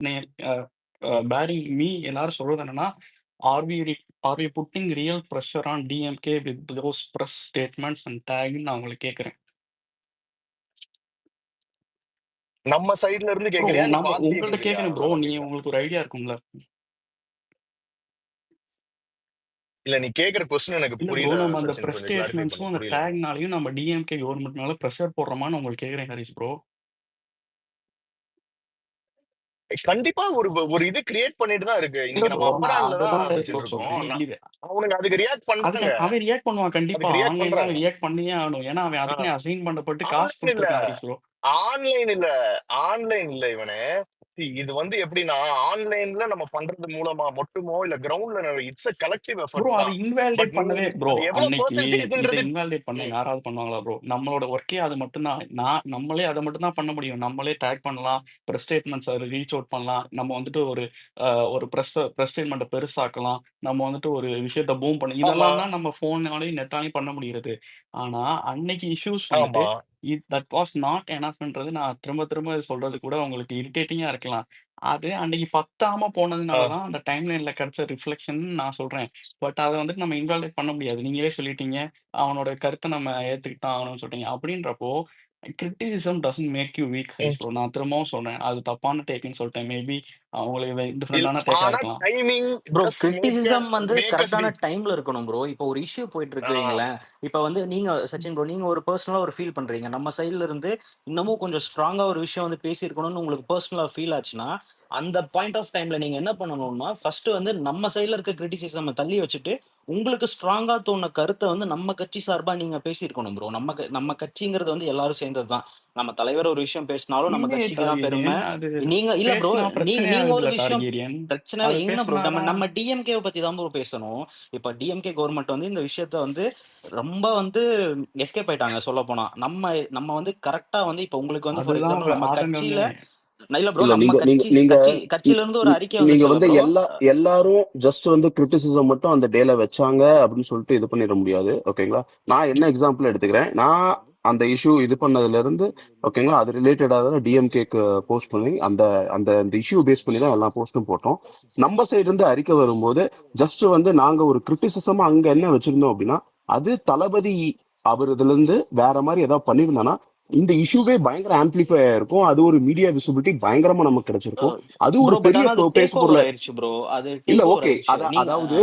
நே அ அ bearing me எல்லாரும் சொல்றது என்னன்னா, are we are we putting real pressure on DMK with those press statements and டேக்ன்னு நான் உங்கள கேட்கிறேன். நம்ம சைடுல இருந்து ப்ரோ கேக்குறியா? நீ நம்ம பார்த்து உங்கள்ட்ட கேக்குறியா? கேட்கிறேன் ப்ரோ. அதான் நீ கேக்குறேன். உங்களுக்கு ஒரு ஐடியா இருக்கும்ல? இல்ல நீ கேக்குற கொஸ்டின் எனக்கு இல்ல ப்ரோ. புரியல நம்ம அந்த சச்சின். பிரஸ் கொஞ்சம் கிளாரிஃபை ஸ்டேட்மெண்ட்ஸும், பண்ணு. அந்த புரியல எனக்கு. டேக்னாலயும் நம்ம டிஎம்கே கவர்ன்மென்ட் மேல பிரஷர் போடுறோமான்னு உங்களுக்கு கேட்கிறேன் ஹரிஷ் ப்ரோ. கண்டிப்பா ஒரு ஒரு இது கிரியேட் பண்ணிட்டு தான் இருக்கு. இல்ல இன்னைக்கு ப்ரோ. நம்ம நான் அப்பரான்ல தான் அததான் சச்சின் ப்ரோ இருக்கோம். சொல்றேன். இது அவனுங்க அதுக்கு ரியாக்ட் அதுக்கு பண்றாங்க. அவன் ரியாக்ட் பண்ணுவான் கண்டிப்பா. அதுக்கு ரியாக்ட் ஆன்லைன்ல அவன் பண்றாங்க. ரியாக்ட் பண்ணியே ஆகணும். ஏன்னா, அவன் அதுக்குன்னே அசைன் பண்ணப்பட்டு காசு ஆன்லைன் இல்ல குடுத்துருக்கான் ஹரிஷ் ப்ரோ. ஆன்லைன் இல்ல ஆன்லைன் இல்ல இவனே. இது வந்து எப்படின்னா ஆன்லைன்ல நம்ம பண்றது மூலமா மட்டுமோ இல்ல கிரவுண்ட்ல it's a collective bro effort அது தான். இன்வாலிடேட் பட் பண்ணவே நீங்க ப்ரோ அது எவ்வளவு அன்னைக்கு இத பெர்சன்டேஜ்ன்றது. இன்வாலிடேட் பண்ண யாராவது பண்ணுவாங்களா ப்ரோ? நம்மளோட ஒர்க்கே அது மட்டும் தான். நம்மளே அத மட்டும் தான் பண்ண முடியும். நம்மளே டேக் பண்ணலாம். பிரஸ் ஸ்டேட்மெண்ட்ஸ ரீச் அவுட் பண்ணலாம். நம்ம வந்துட்டு ஒரு பிரஸ் ஸ்டேட்மெண்ட்ட பெருசாக்கலாம். நம்ம வந்துட்டு ஒரு விஷயத்த பூம் பண்ண ஆமா இதெல்லாம் தான் நம்ம ஃபோன்னாலயும், நெட்டாலயும் பண்ண முடிகிறது. ஆனா, அன்னைக்கு இஷ்யூஸ் வந்துட்டு ஆமா தட் வாஸ் நாட் எனஃப்ன்றது நான் திரும்ப திரும்ப சொல்றது கூட உங்களுக்கு இரிட்டேட்டிங்கா இருக்கலாம். அது அன்னைக்கு பத்தாம போனதுனால ஆஹ் தான் அந்த டைம்லைன்ல கிடைச்ச ரிஃப்ளெக்ஷன்னு நான் சொல்றேன். பட் அத வந்துட்டு நம்ம இன்வாலிடேட் பண்ண முடியாது. நீங்களே சொல்லிட்டீங்க. அவனோட கருத்த நம்ம ஏத்துக்கிட்டு தான் ஆகணும்னு சொல்ட்டீங்க. அப்படின்றப்போ criticism doesn't make you weak um. Harish bro. நான் திரும்பவும் சொல்றேன். அது தப்பான டேக்குன்னு சொல்ட்டேன். மேபி உங்களுக்கு இல்ல டிஃபரெண்டான டேக்கா ஆனா இருக்கலாம். டைமிங் ப்ரோ டஸ் கிரிட்டிசிசம் வந்து மேக் அஸ் கரெக்டான வீக். டைம்ல இருக்கணும் ப்ரோ. இப்போ ஒரு இஷ்யூ போயிட்டு இருக்கு வைங்களேன். இப்போ வந்து நீங்க சச்சின் ப்ரோ நீங்க ஒரு பர்சனலா ஒரு ஃபீல் பண்றீங்க. நம்ம சைடுல இருந்து இன்னமும் கொஞ்சம் ஸ்ட்ராங்கா ஒரு விஷயம் வந்து பேசியிருக்கணும்னு உங்களுக்கு பர்சனலா ஃபீல் ஆச்சுன்னா, அந்த பாயிண்ட் ஆஃப் டைம்ல நீங்க என்ன பண்ணணும்னா, ஃபர்ஸ்ட் வந்து நம்ம சைடுல இருக்க கிரிட்டிசிசம் தள்ளி வச்சுட்டு, உங்களுக்கு ஸ்ட்ராங்கா தோணுன கருத்த வந்து நம்ம கட்சி சார்பா நீங்க பேசியிருக்கணும் ப்ரோ. நம்ம கட்சிங்கிறது வந்து எல்லாரும் சேர்ந்தது தான். நம்ம தலைவர் ஒரு விஷயம் பேசினாலும் நம்ம இல்லையே கட்சிக்கு தான் பெருமை. டார்கேரியன். அது நீங்க இல்ல ப்ரோ. பேசுனா பிரச்சனை நீங்க ஒரு ஆகுதுல்ல விஷயம் டார்கேரியன். பிரச்சனை அது எங்கன ப்ரோ பேசுனா நம்ம தான் நம்ம டிஎம்கேவை பத்தி தான் ப்ரோ பேசணும். இப்ப டிஎம்கே கவர்மெண்ட் வந்து இந்த விஷயத்த வந்து ரொம்ப வந்து எஸ்கேப் ஆயிட்டாங்க சொல்ல போனா. நம்ம நம்ம வந்து கரெக்டா வந்து இப்ப உங்களுக்கு வந்து ஃபார் அதுதான் எக்ஸாம்பிள் நம்ம கட்சியில ஆதங்கமே. இல்ல ப்ரோ இல்ல நம்ம நீங்க நீங்க நீங்க கட்சியில இருந்து ஒரு அறிக்கை நீங்க வந்துச்சுல்ல வந்து ப்ரோ. எல்லாரும் ஜஸ்ட் வந்து கிரிட்டிசிசம் மட்டும் அந்த டேல வச்சாங்க அப்படின்னு சொல்லிட்டு இது பண்ணிட முடியாது. ஓகேங்களா? நான் என்ன எக்ஸாம்பிள் எடுத்துக்கிறேன். நான் அந்த இஷ்யூ இது பண்ணதுல இருந்து ஓகேங்களா, அது ரிலேட்டடாக தான் டிஎம்கேக்கு போஸ்ட் பண்ணி அந்த அந்த அந்த இஷ்யூ பேஸ் பண்ணி தான் எல்லா போஸ்டும் போட்டோம். நம்ம சைடு இருந்து அறிக்கை வரும்போது ஜஸ்ட் வந்து நாங்க ஒரு கிரிட்டிசிசமா அங்க என்ன வச்சிருந்தோம் அப்படின்னா, அது தளபதி அவர் இதுல இருந்து வேற மாதிரி ஏதாவது பண்ணியிருந்தானா இந்த இஷ்யூவே பயங்கர ஆம்பிளிஃபை ஆயிருக்கும். அது ஒரு மீடியா விசிபிலிட்டி பயங்கரமா நமக்கு கிடைச்சிருக்கும். அது ஒரு ப்ரோ பட் பெரிய ஆனா அது பேசு டேக் ஓவர் பொருளை ஆயிருச்சு ப்ரோ. அது இல்ல. டேக் ஓவர் ஓகே, ஆயிருச்சு. நீங்க அதாவது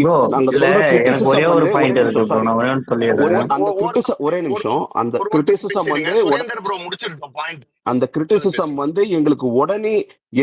ப்ரோ நாங்க இதுல சொல்ற எனக்கு ஒரே கிரிட்டிசிசம் ஒரு வந்து ஒரே பாயிண்ட் இருக்கு நிமிஷம் ப்ரோ. சாரி நான் ஒரே ஒன்று சொல்லிடுறேன். அந்த கிரிட்டிசம் ஒரே நிமிஷம் அந்த ஒரு மட்டும் கிரிட்டிசிசம் பேசிடுங்க. வந்து சுரேந்தர் ப்ரோ முடிச்சிருக்கோம் பாயிண்ட். அந்த கிரிட்டிசிசம் பேசுங்க. வந்து எங்களுக்கு உடனே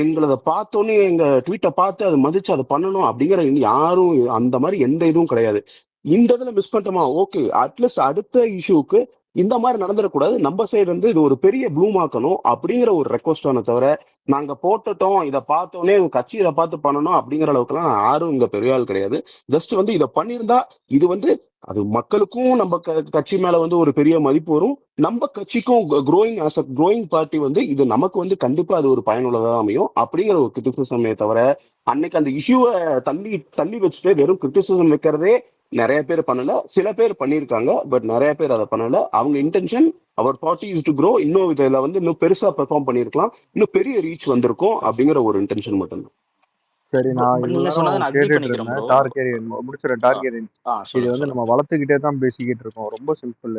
எங்களத பார்த்தோன்னே எங்க ட்வீட்டை பார்த்து அதை மதிச்சு அதை பண்ணணும் அப்படிங்கிற யாரும் அந்த மாதிரி எந்த இதுவும் கிடையாது. இந்த இதுல மிஸ் பண்ணிட்டோமா ஓகே, அட்லீஸ்ட் அடுத்த இஷ்யூக்கு இந்த மாதிரி நடந்துடக்கூடாது. நம்ம சைடு இருந்து இது ஒரு பெரிய ப்ளூம் ஆக்கணும் அப்படிங்கிற ஒரு ரெக்வஸ்ட் ஆன தவிர நாங்க போட்டுட்டோம் இதை பார்த்தோன்னே கட்சி இதை பார்த்து பண்ணணும் அப்படிங்கிற அளவுக்குலாம் யாரும் இங்க பெரிய ஆள் கிடையாது. ஜஸ்ட் வந்து இதை பண்ணியிருந்தா இது வந்து அது மக்களுக்கும் நம்ம கட்சி மேல வந்து ஒரு பெரிய மதிப்பு வரும். நம்ம கட்சிக்கும் growing as a growing party வந்து இது நமக்கு வந்து கண்டிப்பா அது ஒரு பயனுள்ளதா அமையும் அப்படிங்கிற ஒரு கிரிட்டிசிசமே தவிர அன்னைக்கு அந்த இஷ்யூவை தள்ளி தள்ளி வச்சுட்டு வெறும் கிரிட்டிசிசம் வைக்கிறதே நிறைய பேர் பண்ணல. சில பேர் பண்ணியிருக்காங்க, பட் நிறைய பேர் அதை பண்ணல. அவங்க intention our party is to grow, இன்னும் இதுல வந்து இன்னும் பெருசா பெர்ஃபார்ம் பண்ணிருக்கலாம், இன்னும் பெரிய ரீச் வந்திருக்கும் அப்படிங்கிற ஒரு இன்டென்ஷன் மட்டும்தான். சரி, நான் இவ்வளவு நீங்க சொன்னதை நேரம் நான் அக்ரி கேட்டுட்டு பண்ணிக்கிறேன் இருந்தேன். ப்ரோ. டார்கெரியன் முடிச்சிடறேன். டார்கெரியன் இது சொல்லுங்க வந்து சொல்லுங்க. நம்ம வளர்த்துக்கிட்டே தான் பேசிக்கிட்டு இருக்கோம். ரொம்ப சிம்பிள்.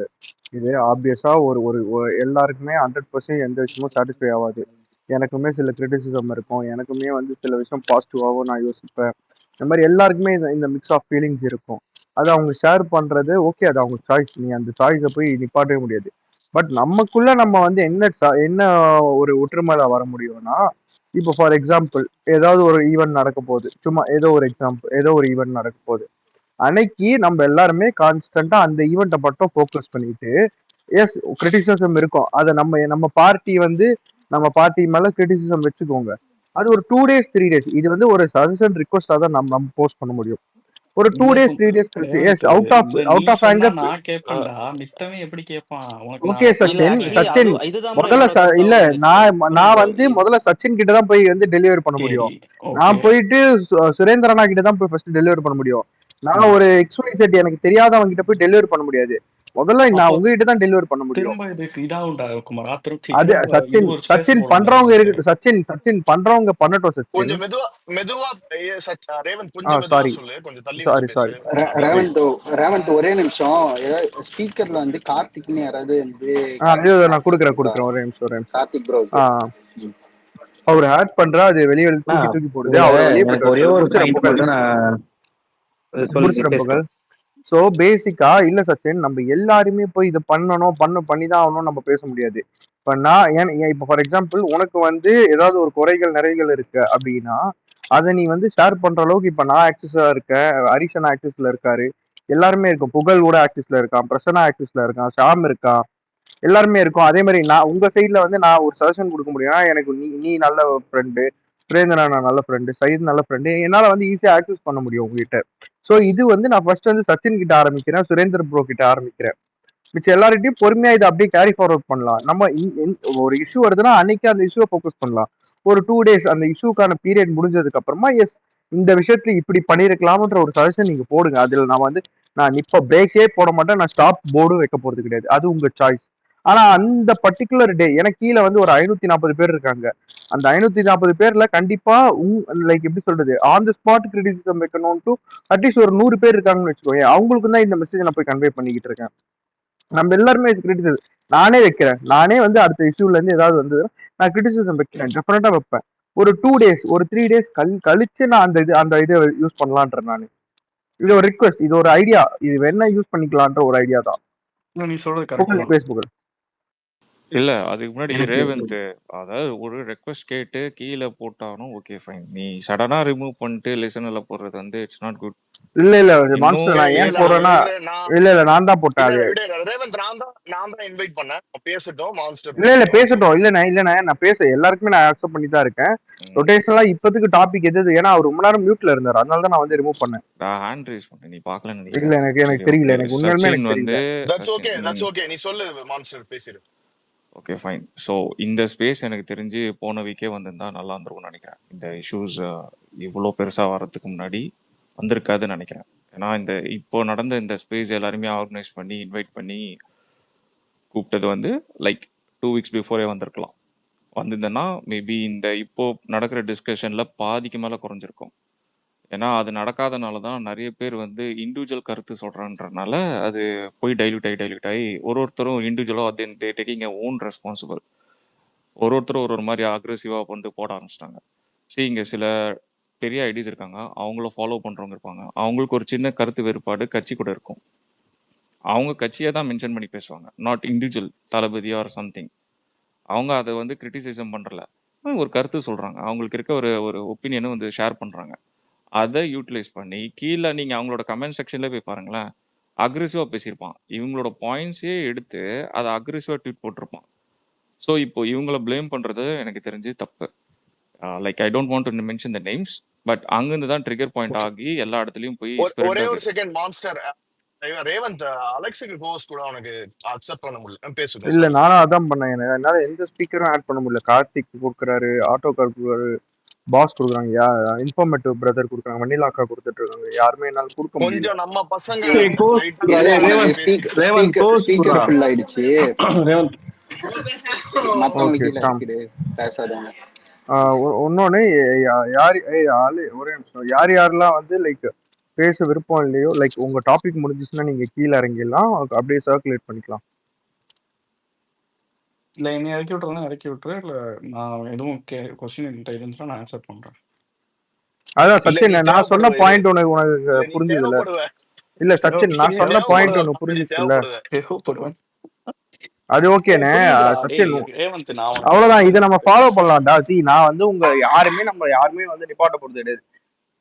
இது ஆப்வியஸா ஒரு ஒரு எல்லாருக்குமே 100% எந்த விஷயமும் சாட்டிஸ்ஃபை ஆகாது. எனக்குமே சில கிரிட்டிசிசம் இருக்கும். எனக்குமே வந்து சில விஷயம் பாசிட்டிவாகவும் நான் யோசிப்பேன். இந்த மாதிரி எல்லாருக்குமே இந்த மிக்ஸ் ஆஃப் ஃபீலிங்ஸ் இருக்கும். அது அவங்க ஷேர் பண்றது ஓகே, அது அவங்க சாய்ஸ். நீ அந்த சாய்ஸை போய் நிப்பாட்டவே முடியாது. பட் நமக்குள்ள நம்ம வந்து என்ன ஒரு ஒற்றுமையில வர முடியும்னா, இப்போ ஃபார் எக்ஸாம்பிள் ஏதாவது ஒரு ஈவெண்ட் நடக்க போகுது. சும்மா ஏதோ ஒரு எக்ஸாம்பிள், ஏதோ ஒரு ஈவெண்ட் நடக்க போகுது. அன்னைக்கு நம்ம எல்லாருமே கான்ஸ்டன்டா அந்த ஈவெண்ட்டை மட்டும் ஃபோக்கஸ் பண்ணிட்டு, எஸ் கிரிட்டிசிசம் இருக்கும். அதை நம்ம பார்ட்டி வந்து நம்ம பார்ட்டி மேல கிரிட்டிசிசம் வச்சுக்கோங்க. அது ஒரு 2 days 3 days இது வந்து ஒரு சஜஷன் ரிக்வஸ்டா தான் நம்ம போஸ்ட் பண்ண முடியும். ஒரு 2 இல்ல days இப்ப 3 days கழிச்சு எஸ் எனக்கு நீ அவுட் ஆஃப் சொன்னா ஆங்கர். நான் கேட்பேன்டா. மித்தவன் எப்படி கேட்பான்? உனக்கு ஓகே நான் இல்ல சச்சின், புரிஞ்சுக்கிறேன். ஆக்சுவலி அது இதுதான் ப்ரோ முதல்ல என்னோட இல்ல கருத்தாவும் இருந்துச்சு. நான் ப்ரோ வந்து முதல்ல சச்சின் கிட்ட தான் போய் வந்து டெலிவரி பண்ண சரி, முடியும். ஓகே. நான் போயிட்டு சுரேந்திரனா கிட்ட தான் போய் ஃபர்ஸ்ட் டெலிவரி பண்ண முடியும். நான் ம். ஒரு XYZ எனக்கு தெரியாதவங்க கிட்ட போய் டெலிவரி பண்ண முடியாது. முதல்ல அப்போ நான் உங்ககிட்ட தான் டெலிவர் பண்ண முடியும். திரும்ப இதுக்கு இதாகும்டா குமாரா. அது திரும்ப சச்சின் ஒரு ஸ்பேஸ் சச்சின் போடும்டா பண்றவங்க நமக்கு. இருக்கட்டும். சச்சின் பண்றவங்க பண்ணட்டும் சச்சின். கொஞ்சம் மெதுவா ரேவந்த் கொஞ்சம் மெதுவா சாரி சொல்லு, கொஞ்சம் தள்ளி வச்சு சாரி பேசு. சாரி ரேவந்த் ஒரே நிமிஷம். ஏதாவது ஸ்பீக்கர்ல வந்து கார்த்திக்னு யாராவது வந்து ஐயோ நான் accept கொடுக்குறேன் பண்றா? ஒரே நிமிஷம். கார்த்திக் ப்ரோக்கு. அவர் ஆட் பண்றா, அது வெளியே தூக்கி போடுது. இதுல அவரை வெளியே எனக்கு போயிட்டு ஒரே வர ஒரு முடிச்சிட பாயிண்ட் புகழ் மட்டும் நான் சொல்லுங்க முடிச்சிட புகழ். பேசுறேன். ஸோ பேசிக்கா இல்ல சச்சின், நம்ம எல்லாருமே போய் இதை பண்ணிதான் ஆகணும் நம்ம பேச முடியாது. இப்ப நான் இப்ப ஃபார் எக்ஸாம்பிள் உனக்கு வந்து ஏதாவது ஒரு குறைகள் நிறைகள் இருக்கு அப்படின்னா அதை நீ வந்து ஷேர் பண்ற அளவுக்கு இப்ப நான் ஆக்சஸா இருக்கேன், ஹரிஷன் ஆக்சஸ்ல இருக்காரு, எல்லாருமே இருக்கும், புகழ் கூட ஆக்சஸ்ல இருக்கான், பிரசன்னா ஆக்சஸ்ல இருக்கான், ஷாம் இருக்கான், எல்லாருமே இருக்கும். அதே மாதிரி நான் உங்க சைட்ல வந்து நான் ஒரு சஜஷன் கொடுக்க முடியும்னா எனக்கு நீ நல்ல ஃப்ரெண்டு, சுரேந்திரா நான் நல்ல ஃப்ரெண்டு, சயித் நல்ல ஃப்ரெண்டு, என்னால வந்து ஈஸியா ஆக்சஸ் பண்ண முடியும் உங்ககிட்ட. ஸோ இது வந்து நான் ஃபர்ஸ்ட் வந்து சச்சின் கிட்ட ஆரம்பிக்கிறேன், சுரேந்தர் ப்ரோ கிட்ட ஆரம்பிக்கிறேன். மிச்சம் எல்லார்கிட்டையும் பொறுமையா இதை அப்படியே கேரி ஃபார்வர்ட் பண்ணலாம். நம்ம ஒரு இஷ்யூ வருதுன்னா அன்னைக்கு அந்த இஷ்யூவை ஃபோக்கஸ் பண்ணலாம். ஒரு 2 days அந்த இஷ்யூக்கான பீரியட் முடிஞ்சதுக்கு அப்புறமா எஸ் இந்த விஷயத்துல இப்படி பண்ணிருக்கலாம்ன்ற ஒரு சஜஷன் நீங்க போடுங்க. அதுல நான் இப்ப பிரேக்கே போட மாட்டேன், நான் ஸ்டாப் போர்டும் வைக்க போறது கிடையாது, அது உங்க சாய்ஸ். ஆனா அந்த பர்டிகுலர் டே எனக்கு கீழே வந்து ஒரு 540 பேர் இருக்காங்க. அந்த 540 பேர்ல கண்டிப்பா லைக் எப்படி சொல்றது, ஆன் த ஸ்பாட் கிரிட்டிசிசம் வைக்கணும்ட்டு அட்லீஸ்ட் ஒரு 100 பேர் இருக்காங்கன்னு வச்சுக்கோங்க. அவங்களுக்கு தான் இந்த மெசேஜ் நான் போய் கன்வே பண்ணிக்கிட்டு இருக்கேன். நம்ம எல்லாருமே கிரிட்டிசிசம் நானே வைக்கிறேன். நானே வந்து அடுத்த இஷ்யூல இருந்து ஏதாவது வந்து நான் கிரிட்டிசிசம் வைக்கிறேன், டெஃபினட்டா வைப்பேன். ஒரு 2 days ஒரு 3 days கழிச்சு நான் அந்த இதை யூஸ் பண்ணலான்றேன். நான் இது ஒரு ரிக்வெஸ்ட், இது ஒரு ஐடியா, இது வேணா யூஸ் பண்ணிக்கலான்ற ஒரு ஐடியா தான். நீ சொல்றது கரெக்ட் புகழ் தான். பேசு புகழ். இல்ல அதுக்கு முன்னாடி எனக்கு ரேவந்த், அதாவது ஒரு ரெக்வஸ்ட் கேட்டு கீழே போட்டாலும் ஓகே ஃபைன். நீ சடனா ரிமூவ் பண்ணிட்டு லிசனர்ல போடுறது வந்து இட்ஸ் நாட் குட். இல்ல இன்னும் மான்ஸ்டர் நான் ஏன் இல்ல போடுறேன்னா நான் தான் போட்டேன் அது. ரேவந்த் நான் தான் இன்வைட் பண்ணேன், பேசட்டும் மான்ஸ்டர் இல்ல பேசட்டும். இல்லண்ணே நான் பேச எல்லாருக்குமே நான் அக்செப்ட் பண்ணி தான் இருக்கேன். ரொட்டேஷனலா இப்போதைக்கு டாபிக் எது, ஏன்னா அவர் ரொம்ப நேரம் மியூட்ல இருந்தாரு, அதனால தான் நான் வந்து ரிமூவ் பண்ணேன். நான் ஹேண்ட் ரைஸ் பண்ணேன், நீ பார்க்கலன்னு இல்ல நினைக்கிறேன். எனக்கு தெரியல, எனக்கு உண்மையுமே சச்சின் எனக்கு வந்து தெரியல. தட்ஸ் ஓகே நீ சொல்லு மான்ஸ்டர் பேசிடு. Okay fine. ஸோ இந்த ஸ்பேஸ் எனக்கு தெரிஞ்சு போன வீக்கே வந்திருந்தா நல்லா இருந்திருக்கும்னு நினைக்கிறேன். இந்த இஷ்யூஸ் இவ்வளோ பெருசாக வர்றதுக்கு முன்னாடி வந்திருக்காதுன்னு நினைக்கிறேன். ஏன்னா இப்போ நடந்த இந்த ஸ்பேஸ் எல்லாருமே ஆர்கனைஸ் பண்ணி இன்வைட் பண்ணி கூப்பிட்டது வந்து லைக் 2 weeks பிஃபோரே வந்திருக்கலாம். வந்திருந்தேன்னா மேபி இந்த இப்போ நடக்கிற டிஸ்கஷனில் பாதிக்கு மேலே குறைஞ்சிருக்கும். ஏன்னா அது நடக்காதனால தான் நிறைய பேர் வந்து இண்டிவிஜுவல் கருத்து சொல்கிறன்றனால அது போய் டைல்யூட் ஆகி ஒருத்தரும் இண்டிவிஜுவலாக தே டேக்கிங் ஓன் ரெஸ்பான்சிபிள். ஒருத்தரும் ஒரு மாதிரி அக்ரெசிவாக வந்து போட ஆரம்பிச்சிட்டாங்க. சரி, இங்கே சில பெரிய ஐடிஸ் இருக்காங்க, அவங்கள ஃபாலோ பண்ணுறவங்க இருப்பாங்க, அவங்களுக்கு ஒரு சின்ன கருத்து வேறுபாடு கட்சி கூட இருக்கும், அவங்க கட்சியை தான் மென்ஷன் பண்ணி பேசுவாங்க, not individual Thalapathy or something. அவங்க அதை வந்து கிரிட்டிசைசம் பண்ணுறல, ஒரு கருத்து சொல்கிறாங்க, அவங்களுக்கு இருக்க ஒரு ஒப்பீனியனும் வந்து ஷேர் பண்ணுறாங்க. அதை யூட்டிலைஸ் பண்ணி கீழே நீங்கள் அவங்களோட கமெண்ட் செக்ஷன்ல போய் பாருங்களேன், அக்ரெசிவாக பேசியிருப்பான். இவங்களோட பாயிண்ட்ஸே எடுத்து அதை அக்ரெசிவாக ட்வீட் போட்டிருப்பான். ஸோ இப்போ இவங்கள பிளேம் பண்ணுறது எனக்கு தெரிஞ்சு தப்பு. Like I don't want to mention the names, but அங்கிருந்து தான் ட்ரிகர் பாயிண்ட் ஆகி எல்லா இடத்துலையும் போய் ஒரே ஒரு செகண்ட் மான்ஸ்டர், ரேவந்த் அலெக்ஸுக்கு கோஸ் கூட உனக்கு அக்செப்ட் பண்ண முடியல, பேசுங்க. இல்ல நானும் அதான் பண்ணேன், என்னால எந்த ஸ்பீக்கரும் ஆட் பண்ண முடியல. கார்த்திக் கொடுக்குறாரு, ஆட்டோ கார் கொடுக்குறாரு, பாஸ் கொடுக்குறாங்க, இன்ஃபார்மேட்டிவ் பிரதர் கொடுக்குறாங்க, மணிலா அக்கா கொடுத்துட்டு இருக்காங்க, யாருமே என்னால கொடுக்க முடியல. கொஞ்சம் நம்ம பசங்க ஸ்பீக்கர் ஃபுல் ஆயிடுச்சு. மத்தவங்க ஓகே கீழே இருக்குது பேசாதவங்க. இன்னொன்னு ஒரே நிமிஷம், யாரெல்லாம் வந்து லைக் பேச விருப்பம் இல்லையோ, லைக் உங்க டாபிக் முடிஞ்சிச்சுன்னா நீங்க கீழே இறங்கிடலாம், அப்படியே சர்க்குலேட் பண்ணிக்கலாம். இல்லை என்னை இறக்கி விட்டுறதுனா இறக்கி விட்டுரு, இல்லை நான் எதுவும் கொஸ்டின் என்கிட்ட இருந்துச்சுன்னா நான் ஆன்சர் பண்ணுறேன். அதான் சச்சின், நான் சொன்ன பாயிண்ட் உனக்கு புரிஞ்சுது இல்ல? இல்ல சச்சின், நான் சொன்ன பாயிண்ட் உனக்கு புரிஞ்சிச்சு இல்ல? தேவைப்படுவேன். அது ஓகேண்ணே சச்சின், ரேவந்த் நான் அவ்வளவுதான், இதை நம்ம ஃபாலோ பண்ணலாம்டா. நான் வந்து உங்க யாருமே வந்து நிப்பாட்ட போறது கிடையாது.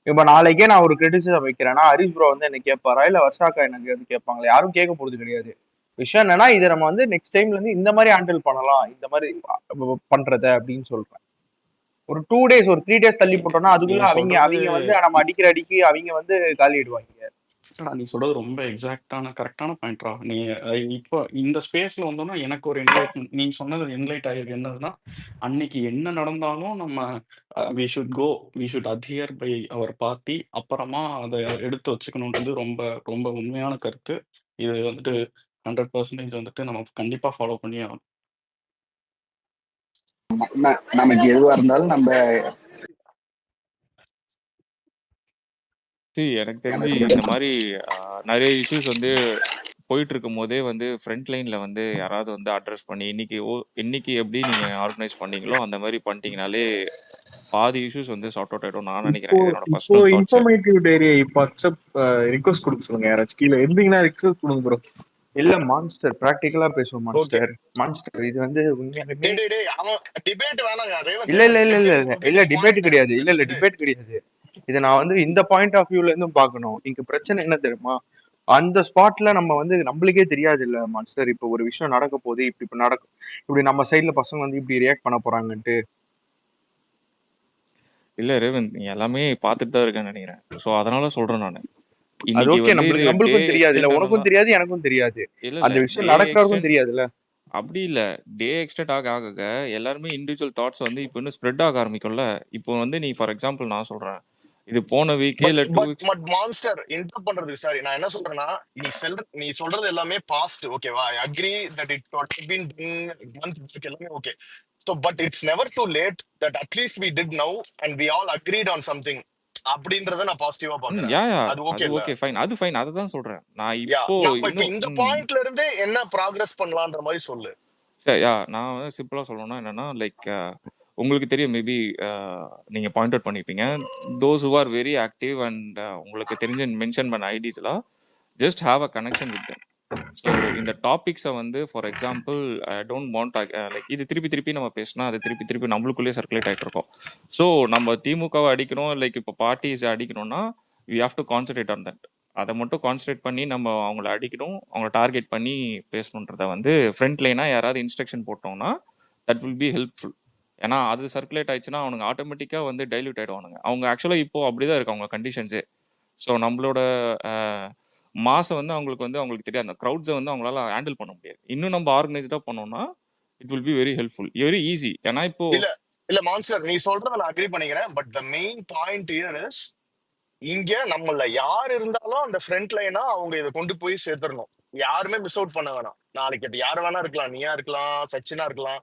இப்ப நாளைக்கே நான் ஒரு கிரிட்டிசிசம் வைக்கிறேன்னா ஹரிஷ் ப்ரோ வந்து என்ன கேட்பாரா, இல்ல வர்ஷாக்கா எனக்கு வந்து கேட்பாங்களா? யாரும் கேட்க போறது கிடையாது. விஷயம் என்னன்னா, இதை நம்ம வந்து நெக்ஸ்ட் டைம்ல இருந்து இந்த மாதிரி ஹேண்டில் பண்ணலாம், இந்த மாதிரி பண்றத அப்படின்னு சொல்றேன். ஒரு 2 days ஒரு 3 days தள்ளி போட்டோம்னா அதுக்குள்ள அவங்க வந்து நம்ம அடிக்கிற அடிக்கு அவங்க வந்து காலிடுவாங்க. நீ சொல்றது ரொம்ப கரெக்டான பாயிண்ட்ரா. நீ இப்போ இந்த ஸ்பேஸ்ல வந்தோம்னா எனக்கு ஒரு நீ சொன்னது என்லைட் ஆகிருக்கு. என்னதுன்னா, அன்னைக்கு என்ன நடந்தாலும் நம்ம we should adhere by our party, அப்புறமா அதை எடுத்து வச்சுக்கணுன்றது ரொம்ப ரொம்ப உண்மையான கருத்து. இது வந்துட்டு 100% வந்துட்டு நம்ம கண்டிப்பா ஃபாலோ பண்ணியே ஆகணும். நமக்கு எதுவா இருந்தாலும் நம்ம எனக்கு தெரிஞ்சு இந்த மாதிரி நிறைய இஷ்யூஸ் வந்து போயிட்டு இருக்கும் போதே வந்து ஃப்ரண்ட் லைன்ல வந்து யாராவது வந்து அட்ரஸ் பண்ணி இன்னைக்கு எப்படி நீங்க ஆர்கனைஸ் பண்ணீங்களோ அந்த மாதிரி பண்ணிட்டீங்கனாலே பாதி இஷ்யூஸ் வந்து சார்ட் அவுட் ஆயிடும் நான் இப்போ நினைக்கிறேன். இது என்னோட இப்போ பர்சனல் தாட்ஸ். இன்ஃபர்மேட்டிவ் டைரியை இப்போ அக்செப்ட் ரிக்வஸ்ட் கொடுக்க சொல்லுங்க. யாராச்சும் கீழே இருந்தீங்கன்னா ரிக்வஸ்ட் கொடுங்க ப்ரோ. இல்ல மான்ஸ்டர் ப்ராக்டிக்கலா பேசுவோம். ஓகே மான்ஸ்டர் இது வந்து உண்மையாலுமே டேய் அவன் டிபேட் வேணாங்க ரேவந்த். இல்ல இல்ல இல்ல இல்ல லெட் இல்ல ஹிம் டிபேட் பாயிண்ட் கிடையாது. இல்ல இல்ல லெட்ஸ் டிபேட் கிடையாது. இதை நான் வந்து இந்த பாயிண்ட் ஆஃப் வியூல இருந்தும் பார்க்கணும். இங்க பிரச்சனை என்ன தெரியுமா, அந்த ஸ்பாட்ல நம்ம வந்து நம்மளுக்கே தெரியாது இல்ல மான்ஸ்டர், இப்போ ஒரு விஷயம் நடக்க போகுது, இப்படி நடக்கும், இப்படி நம்ம சைட்ல பசங்க வந்து இப்படி ரியாக்ட் பண்ண போறாங்கன்ட்டு. இல்ல ரேவந்த், நீ எல்லாமே பார்த்துட்டு தான் இருக்கேன்னு நினைக்கிறேன். ஸோ அதனால சொல்றேன் நான் அது இன்னைக்கு ஓகே, வந்து இது டே நம்மளுக்கும் தெரியாது இல்ல, எக்ஸ்டெண்ட் உனக்கும் ஆனதா தெரியாது எனக்கும் தெரியாது, இல்ல அந்த இல்ல விஷயம் டே நடக்கிறவருக்கும் எக்ஸ்டெண்ட் தெரியாதுல்ல. அப்படி இல்ல. டே எக்ஸ்டெண்ட் ஆக ஆக எல்லாருமே இண்டிவிஜுவல் தாட்ஸ் வந்து இப்போ இன்னும் ஸ்ப்ரெட் ஆக ஆரம்பிக்கும்ல. இப்போ வந்து நீ ஃபார் எக்ஸாம்பிள் நான் சொல்றேன், இது போன வீக்கே பட் இல்ல 2 but weeks. But monster inter பண்றது சாரி, நான் என்ன சொல்றேன்னா, நீ சொல்றது எல்லாமே பாஸ்ட், ஓகேவா? I agree that it what been done எல்லாமே okay. So but it's never too late that at least we did now and we all agreed on something அப்படின்றத நான் பாசிட்டிவா பாக்குறேன். யா அது ஓகே இல்ல? ஓகே ஃபைன், அது ஃபைன், அதுதான் சொல்றேன் நான் யா இப்போ நம்ம இப்ப இன்னும் இந்த பாயிண்ட்ல இருந்து என்ன ப்ராக்ரஸ் பண்ணலான்ற மாதிரி சொல்லு. சரி. நான் வந்து சிம்பிளா சொல்லணும்னா என்னன்னா லைக் உங்களுக்கு தெரியும் மேபி நீங்க பாயிண்ட் அவுட் பண்ணிருப்பீங்க, those who are very active and உங்களுக்கு தெரிஞ்ச மென்ஷன் பண்ண ஐடிஸ்லாம் just have a connection with them. So இந்த டாபிக்ஸை வந்து for example don't want like இது திருப்பி திருப்பி நம்ம பேசினா அது திருப்பி திருப்பி நம்மளுக்குள்ளேயே சர்க்குலேட் ஆகிட்டு இருக்கோம். ஸோ நம்ம திமுகவை அடிக்கணும், லைக் இப்போ பார்ட்டிஸை அடிக்கணும்னா we have to concentrate on that. அதை மட்டும் கான்சன்ட்ரேட் பண்ணி நம்ம அவங்கள அடிக்கணும், அவங்கள டார்கெட் பண்ணி பேசணுன்றத வந்து ஃப்ரண்ட் லைனாக யாராவது இன்ஸ்ட்ரக்ஷன் போட்டோம்னா தட் வில் பி ஹெல்ப்ஃபுல். ஏன்னா அது சர்க்குலேட் ஆயிடுச்சுன்னா அவனுங்க ஆட்டோமேட்டிக்காக வந்து டைல்யூட் ஆயிடுவானுங்க. அவங்க ஆக்சுவலாக இப்போ அப்படிதான் இருக்கு அவங்க கண்டிஷன்ஸே. ஸோ நம்மளோட மாசம் வந்து அவங்களுக்கு தெரியாது, அந்த க்ரௌட்ஸை வந்து அவங்களால ஹேண்டில் பண்ண முடியாது. இன்னும் நம்ம ஆர்கனைஸ்டா பண்ணோம்னா it will be very helpful, very easy. ஏன்னா இப்போ இல்ல மான்ஸ்டர், நீ சொல்றத நான் அக்ரி பண்ணிக்கிறேன். But the main point here is, இங்க நம்மள யார் இருந்தாலும் அந்த ஃப்ரண்ட் லைனா அவங்க இதை கொண்டு போய் சேர்த்துடணும். யாருமே மிஸ் அவுட் பண்ண வேணாம். நாளைக்கு அது யார் வேணா இருக்கலாம், நீயா இருக்கலாம், சச்சினா இருக்கலாம்,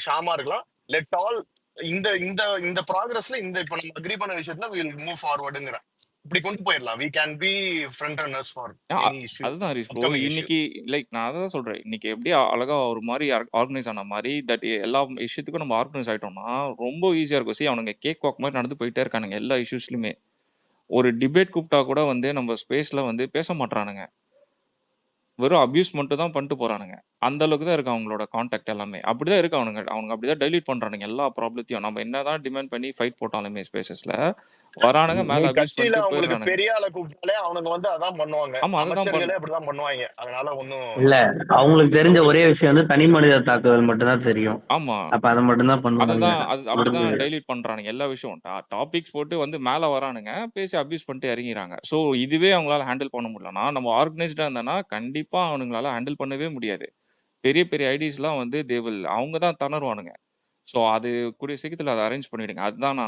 ஷாமா இருக்கலாம். லெட் ஆல் இந்த இந்த இந்த ப்ராக்ரஸ்ல இந்த இப்ப நம்ம அக்ரி பண்ண விஷயத்துல வில் மூவ் ஃபார்வர்டுங்கிறேன். இப்படி கொண்டு போயிடலாம். we can be front runners for any issue, அதுதான் ஹரிஷ் ப்ரோ, upcoming issue. இன்னைக்கு லைக் நான் அதான் சொல்றேன், இன்னைக்கு எப்படி அழகா ஒரு மாதிரி ஆர்கனைஸ் ஆன மாதிரி தட் எல்லா விஷயத்துக்கும் நம்ம ஆர்கனைஸ் ஆயிட்டோம்னா ரொம்ப ஈஸியா இருக்கும். சரி, அவனுங்க கேக் வாக் மாதிரி நடந்து போயிட்டே இருக்கானுங்க எல்லா இஷ்யூஸ்லயுமே. ஒரு டிபேட் கூப்பிட்டா கூட வந்து நம்ம ஸ்பேஸ்ல வந்து பேச மாட்டானுங்க, வெறும் அபியூஸ் மட்டும் தான் பண்ணிட்டு போறானுங்க. அந்த அளவுக்கு தான் இருக்கு அவங்களோட கான்டாக்ட் எல்லாமே. அப்படிதான் இருக்கு அவனுங்க அப்படிதான் டைலீட் பண்றானுங்க எல்லா ப்ராப்ளத்தையும். நம்ம என்னதான் டிமாண்ட் பண்ணி ஃபைட் போட்டாலுமே ஸ்பேசஸ்ல வரானுங்க, நீ மேல அபியூஸ் கட்சியில பண்ணிட்டு அவங்களுக்கு போயிடுறானுங்க. பெரிய ஆளை கூப்பிட்டாலே அவனுங்க வந்து அதான் பண்ணுவாங்க. ஆமா, அதுதான் அமைச்சர்களே அப்படிதான் பண்ணுவாங்க. அதனால ஒன்னும் இல்ல, அவங்களுக்கு தெரிஞ்ச ஒரே விஷயம் வந்து தனி மனித தாக்குதல் மட்டும் தான் தெரியும். ஆமா, அப்ப அதை மட்டும் தான் பண்ணுவாங்க. அதுதான் அப்படிதான் முடிஞ்சது. டைலீட் பண்றானுங்க எல்லா விஷயம். டாபிக்ஸ் போட்டு வந்து மேல வரானுங்க, பேசி அபியூஸ் பண்ணிட்டு இறங்கிறாங்க. ஸோ இதுவே அவங்களால ஹேண்டில் பண்ண முடியலன்னா நம்ம ஆர்கனைஸ்டா இருந்தானா கண்டிப்பா அவனுங்களால ஹேண்டில் பண்ணவே முடியாது. பெரிய பெரிய ஐடிஸ்லாம் வந்து அவங்க தான் தணருவானுங்க. ஸோ அது கூடிய சீக்கிரத்தில் அதை அரேஞ்ச் பண்ணிடுங்க. அதுதான்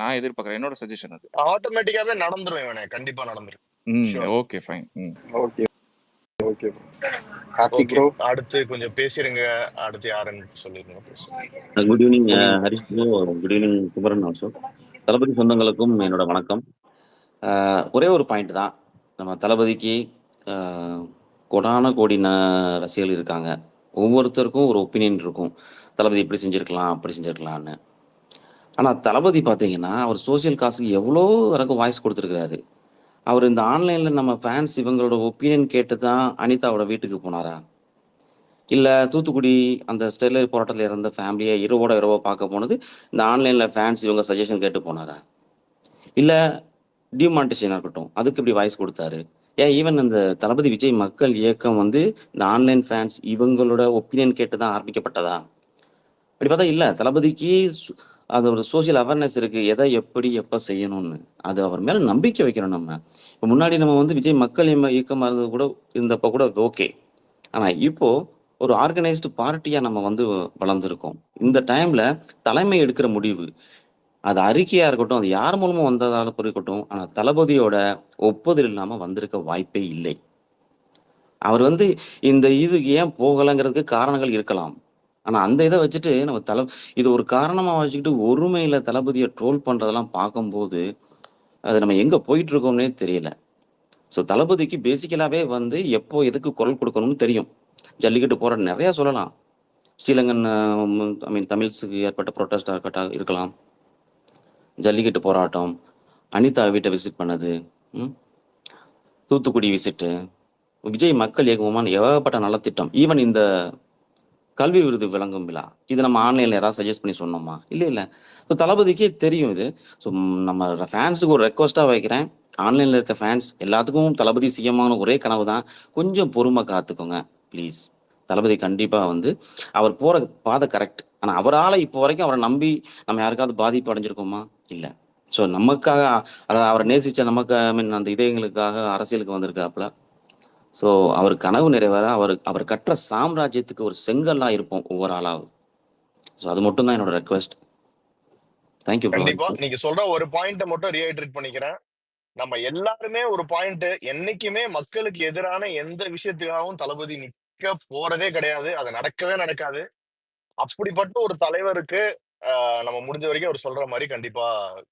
நான் எதிர்பார்க்குறேன். என்னோட சஜஷன் அது. ஆட்டோமேட்டிக்காவே நடந்துரும். இவனே கண்டிப்பா நடந்துரும். Okay fine. Okay okay Karthik okay, bro. அடுத்து கொஞ்சம் பேசிருங்க. அடுத்து யாருன்னு சொல்லிருங்க, பேசுங்க. Good evening Harish bro, good evening Kumaran also. தளபதி சொந்தங்களுக்கும் என்னோட வணக்கம். ஒரே ஒரு பாயிண்ட் தான், நம்ம தளபதிக்கு கோடான கோடி ரசிகர்கள் இருக்காங்க. ஒவ்வொருத்தருக்கும் ஒரு ஒப்பீனியன் இருக்கும், தளபதி இப்படி செஞ்சுருக்கலாம் அப்படி செஞ்சுருக்கலான்னு. ஆனால் தளபதி பார்த்தீங்கன்னா அவர் சோசியல் காசுக்கு எவ்வளோ வரைக்கும் வாய்ஸ் கொடுத்துருக்கிறாரு. அவர் இந்த ஆன்லைனில் நம்ம ஃபேன்ஸ் இவங்களோட ஒப்பீனியன் கேட்டு தான் அனிதாவோட வீட்டுக்கு போனாரா, இல்லை தூத்துக்குடி அந்த ஸ்டெர்லைட் போராட்டத்தில் இறந்த ஃபேமிலியை இரவோட பார்க்க போனது இந்த ஆன்லைனில் ஃபேன்ஸ் இவங்க சஜஷன் கேட்டு போனாரா, இல்லை டிமானிட்டேஷனாக இருக்கட்டும் அதுக்கு இப்படி வாய்ஸ் கொடுத்தாரு. ஈவன் இந்த தளபதி விஜய் மக்கள் இயக்கம் வந்து இந்த ஆன்லைன் ஃபேன்ஸ் இவங்களோட ஒப்பீனியன் கேட்டு தான் ஆரம்பிக்கப்பட்டதா? அப்படி பார்த்தா இல்லை, தளபதிக்கு அது ஒரு சோசியல் அவேர்னஸ் இருக்குது, எதை எப்படி எப்போ செய்யணும்னு. அது அவர் மேலே நம்பிக்கை வைக்கிறோம். நம்ம இப்போ முன்னாடி நம்ம வந்து விஜய் மக்கள் இயக்கமாக இருந்தது கூட இருந்தப்போ கூட ஓகே, ஆனால் இப்போது ஒரு ஆர்கனைஸ்டு பார்ட்டியாக நம்ம வந்து வளர்ந்துருக்கோம். இந்த டைமில் தலைமை எடுக்கிற முடிவு, அது அறிக்கையாக இருக்கட்டும், அது யார் மூலமாக வந்ததால் இருக்கட்டும், ஆனால் தளபதியோட ஒப்புதல் இல்லாமல் வந்திருக்க வாய்ப்பே இல்லை. அவர் வந்து இந்த இதுக்கு ஏன் போகலைங்கிறதுக்கு காரணங்கள் இருக்கலாம். ஆனா அந்த இதை வச்சுட்டு நம்ம இது ஒரு காரணமா வச்சுக்கிட்டு ஒருமையில தளபதியை ட்ரோல் பண்றதெல்லாம் பார்க்கும்போது அது நம்ம எங்க போயிட்டு இருக்கோம்னே தெரியல. ஸோ தளபதிக்கு பேசிக்கலாவே வந்து எப்போ எதுக்கு குரல் கொடுக்கணும்னு தெரியும். ஜல்லிக்கட்டு போராட்டம் நிறைய சொல்லலாம். ஸ்ரீலங்கன் ஐ மீன் தமிழ்ஸுக்கு ஏற்பட்ட ப்ரொட்டஸ்டாக இருக்கலாம். ஜல்லிக்கட்டு போராட்டம், அனிதா வீட்டை விசிட் பண்ணது, தூத்துக்குடி விசிட்டு, விஜய் மக்கள் இயக்கமான ஏகப்பட்ட நலத்திட்டம், ஈவன் இந்த கல்வி விருது வழங்கும் விழா, இது நம்ம ஆன்லைனில் யாராவது சஜஸ்ட் பண்ணி சொன்னோமா? இல்லை. ஸோ தளபதிக்கே தெரியும் இது. ஸோ நம்ம ஃபேன்ஸுக்கு ஒரு ரெக்வஸ்ட்டாக வைக்கிறேன், ஆன்லைனில் இருக்க ஃபேன்ஸ் எல்லாத்துக்கும் தளபதி சிஎம்மான ஒரே கனவு தான், கொஞ்சம் பொறுமை காத்துக்கோங்க ப்ளீஸ். தளபதி கண்டிப்பாக வந்து அவர் போகிற பாதை கரெக்ட். ஆனால் அவரால் இப்போ வரைக்கும் அவரை நம்பி நம்ம யாருக்காவது பாதிப்பு அடைஞ்சிருக்கோமா? இல்லை. ஸோ நமக்காக அதாவது அவரை நேசித்த நமக்கு ஐ மீன் அந்த இதயங்களுக்காக அரசியலுக்கு வந்திருக்காப்புல. ஸோ அவர் கனவு நிறைவேற அவர் கட்டுற சாம்ராஜ்யத்துக்கு ஒரு செங்கல்லா இருப்போம் ஒவ்வொரு ஆளாவது. ஸோ அது மட்டும் தான் என்னோட ரெக்வெஸ்ட். Thank you bro. கண்டிப்பா நீங்க சொல்ற ஒரு பாயிண்ட்டை மட்டும் ரீஹைட்ரேட் பண்ணிக்கிறேன். நம்ம எல்லாருமே ஒரு பாயிண்ட், என்னைக்குமே மக்களுக்கு எதிரான எந்த விஷயத்துக்காகவும் தளபதி நிக்க போறதே கிடையாது. அது நடக்கவே நடக்காது. அப்படிப்பட்ட ஒரு தலைவருக்கு நம்ம முடிஞ்ச வரைக்கும் அவர் சொல்ற மாதிரி கண்டிப்பா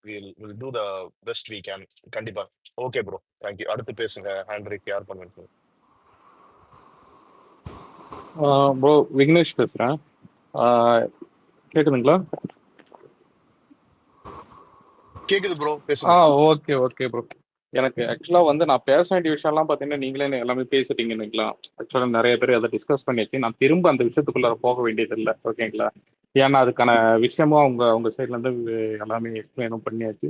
will do the best we can. கண்டிப்பா. Okay bro, thank you. அடுத்து பேசுங்க. ஹேண்ட்ரிக் யார் பண்ணுங்க. ப்ரோ விக்னேஷ் பேசுறேன். கேக்குதுங்களா? கேக்குது ப்ரோ, பேசுங்க. Okay bro. எனக்கு ஆக்சுவலா வந்து நான் பேச வேண்டிய விஷயம்லாம் பார்த்தீங்கன்னா நீங்களே எல்லாமே பேசிட்டீங்கன்னுங்களா. ஆக்சுவலா நிறைய பேர் அதை டிஸ்கஸ் பண்ணியாச்சு. நான் திரும்ப அந்த விஷயத்துக்குள்ள போக வேண்டியது இல்லை, ஓகேங்களா. ஏன்னா அதுக்கான விஷயமும் அவங்க சைட்ல இருந்து எல்லாமே எக்ஸ்பிளைனும் பண்ணியாச்சு.